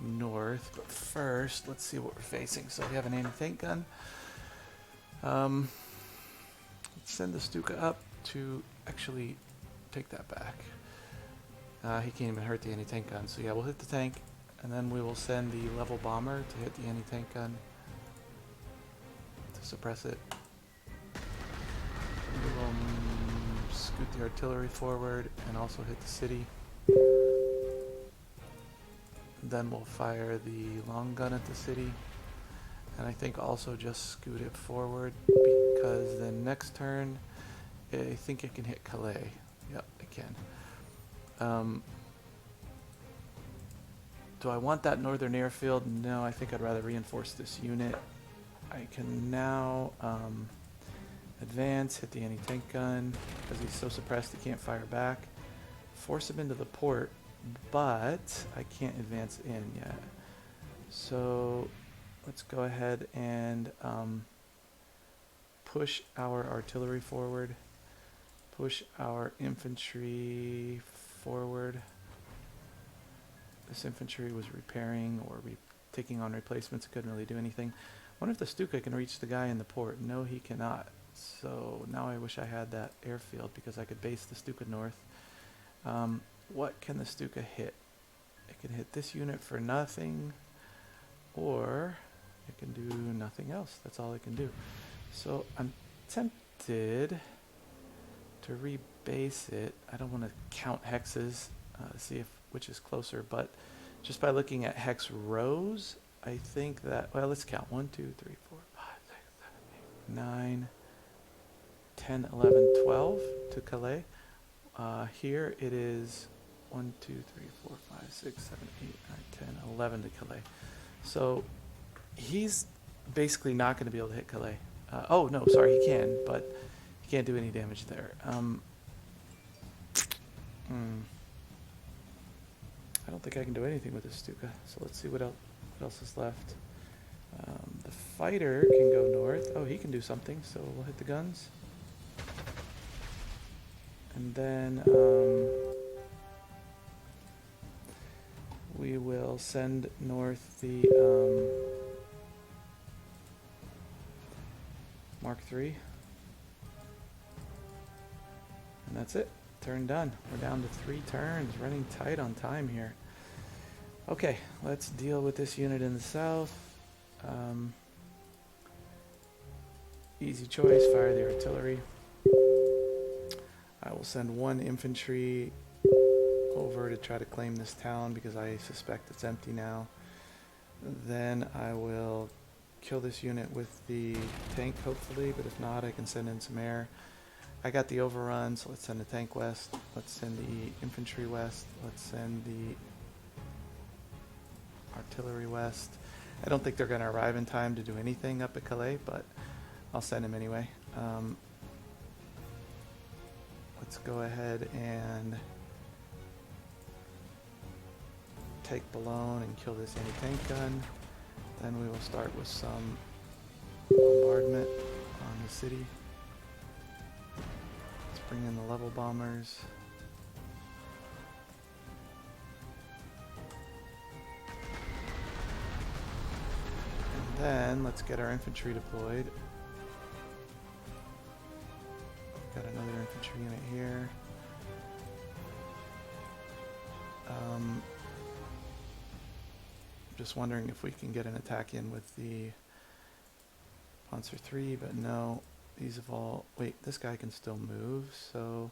north. But first, let's see what we're facing. So we have an anti-tank gun. Let's send the Stuka up to actually take that back. He can't even hurt the anti-tank gun. So yeah, we'll hit the tank, and then we will send the level bomber to hit the anti-tank gun to suppress it. We will scoot the artillery forward and also hit the city. Then we'll fire the long gun at the city, and I think also just scoot it forward because the next turn I think it can hit Calais. Yep, it can. Do I want that northern airfield? No, I think I'd rather reinforce this unit. I can now advance, hit the anti-tank gun because he's so suppressed he can't fire back. Force him into the port, but I can't advance in yet. So let's go ahead and push our artillery forward, push our infantry forward. This infantry was repairing or taking on replacements. It couldn't really do anything. I wonder if the Stuka can reach the guy in the port. No, he cannot. So now I wish I had that airfield because I could base the Stuka north. What can the Stuka hit? It can hit this unit for nothing, or it can do nothing else. That's all it can do. So I'm tempted to rebase it. I don't want to count hexes, see which is closer, but just by looking at hex rows, I think that, well, let's count. 1, 2, 3, 4, 5, 6, 7, 8, 9, 10, 11, 12 to Calais. Here it is 1, 2, 3, 4, 5, 6, 7, 8, 9, 10, 11 to Calais. So he's basically not going to be able to hit Calais. Oh, no, sorry, he can, but he can't do any damage there. I don't think I can do anything with this Stuka, so let's see what else is left. The fighter can go north. Oh, he can do something, so we'll hit the guns. And then we will send north the Mark III. And that's it. Turn done. We're down to 3 turns, running tight on time here. Okay, let's deal with this unit in the south. Easy choice, fire the artillery. I will send 1 infantry over to try to claim this town because I suspect it's empty now. Then I will kill this unit with the tank, hopefully, but if not, I can send in some air. I got the overrun, so let's send the tank west. Let's send the infantry west. Let's send the artillery west. I don't think they're going to arrive in time to do anything up at Calais, but I'll send them anyway. Let's go ahead and take Boulogne and kill this anti-tank gun. Then we will start with some bombardment on the city. Let's bring in the level bombers. And then let's get our infantry deployed. Got another infantry unit here. Just wondering if we can get an attack in with the Panzer III, but no. These have all... Wait, this guy can still move, so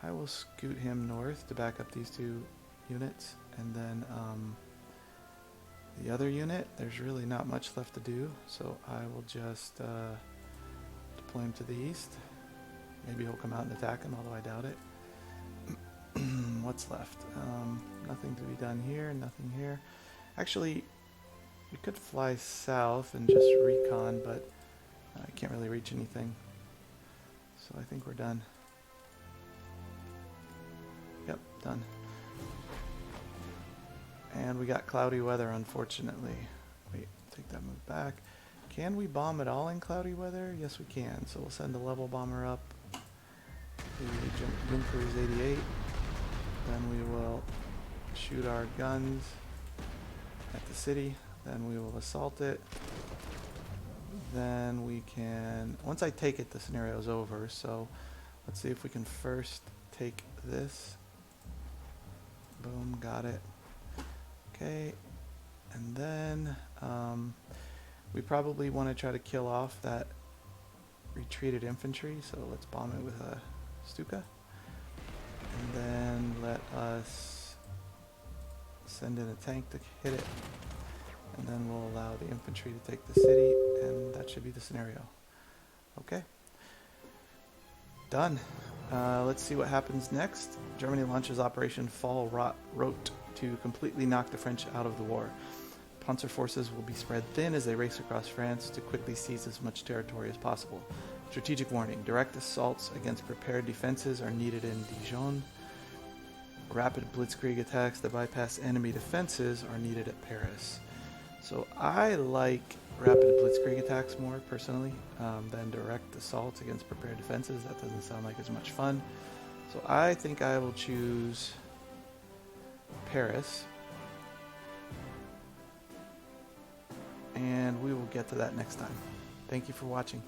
I will scoot him north to back up these 2 units. And then the other unit, there's really not much left to do, so I will just deploy him to the east. Maybe he'll come out and attack him, although I doubt it. What's left? Nothing to be done here, nothing here. Actually, we could fly south and just recon, but I can't really reach anything. So I think we're done. Yep, done. And we got cloudy weather, unfortunately. Wait, take that move back. Can we bomb at all in cloudy weather? Yes, we can. So we'll send a level bomber up. The Junkers 88. Then we will shoot our guns at the city. Then we will assault it. Then we can... Once I take it, the scenario is over. So let's see if we can first take this. Boom, got it. Okay. And then we probably want to try to kill off that retreated infantry. So let's bomb it with a Stuka. And then let us send in a tank to hit it. And then we'll allow the infantry to take the city, and that should be the scenario. Okay. Done. Let's see what happens next. Germany launches Operation Fall Rote to completely knock the French out of the war. Panzer forces will be spread thin as they race across France to quickly seize as much territory as possible. Strategic warning. Direct assaults against prepared defenses are needed in Dijon. Rapid blitzkrieg attacks that bypass enemy defenses are needed at Paris. So I like rapid blitzkrieg attacks more, personally, than direct assaults against prepared defenses. That doesn't sound like as much fun. So I think I will choose Paris. And we will get to that next time. Thank you for watching.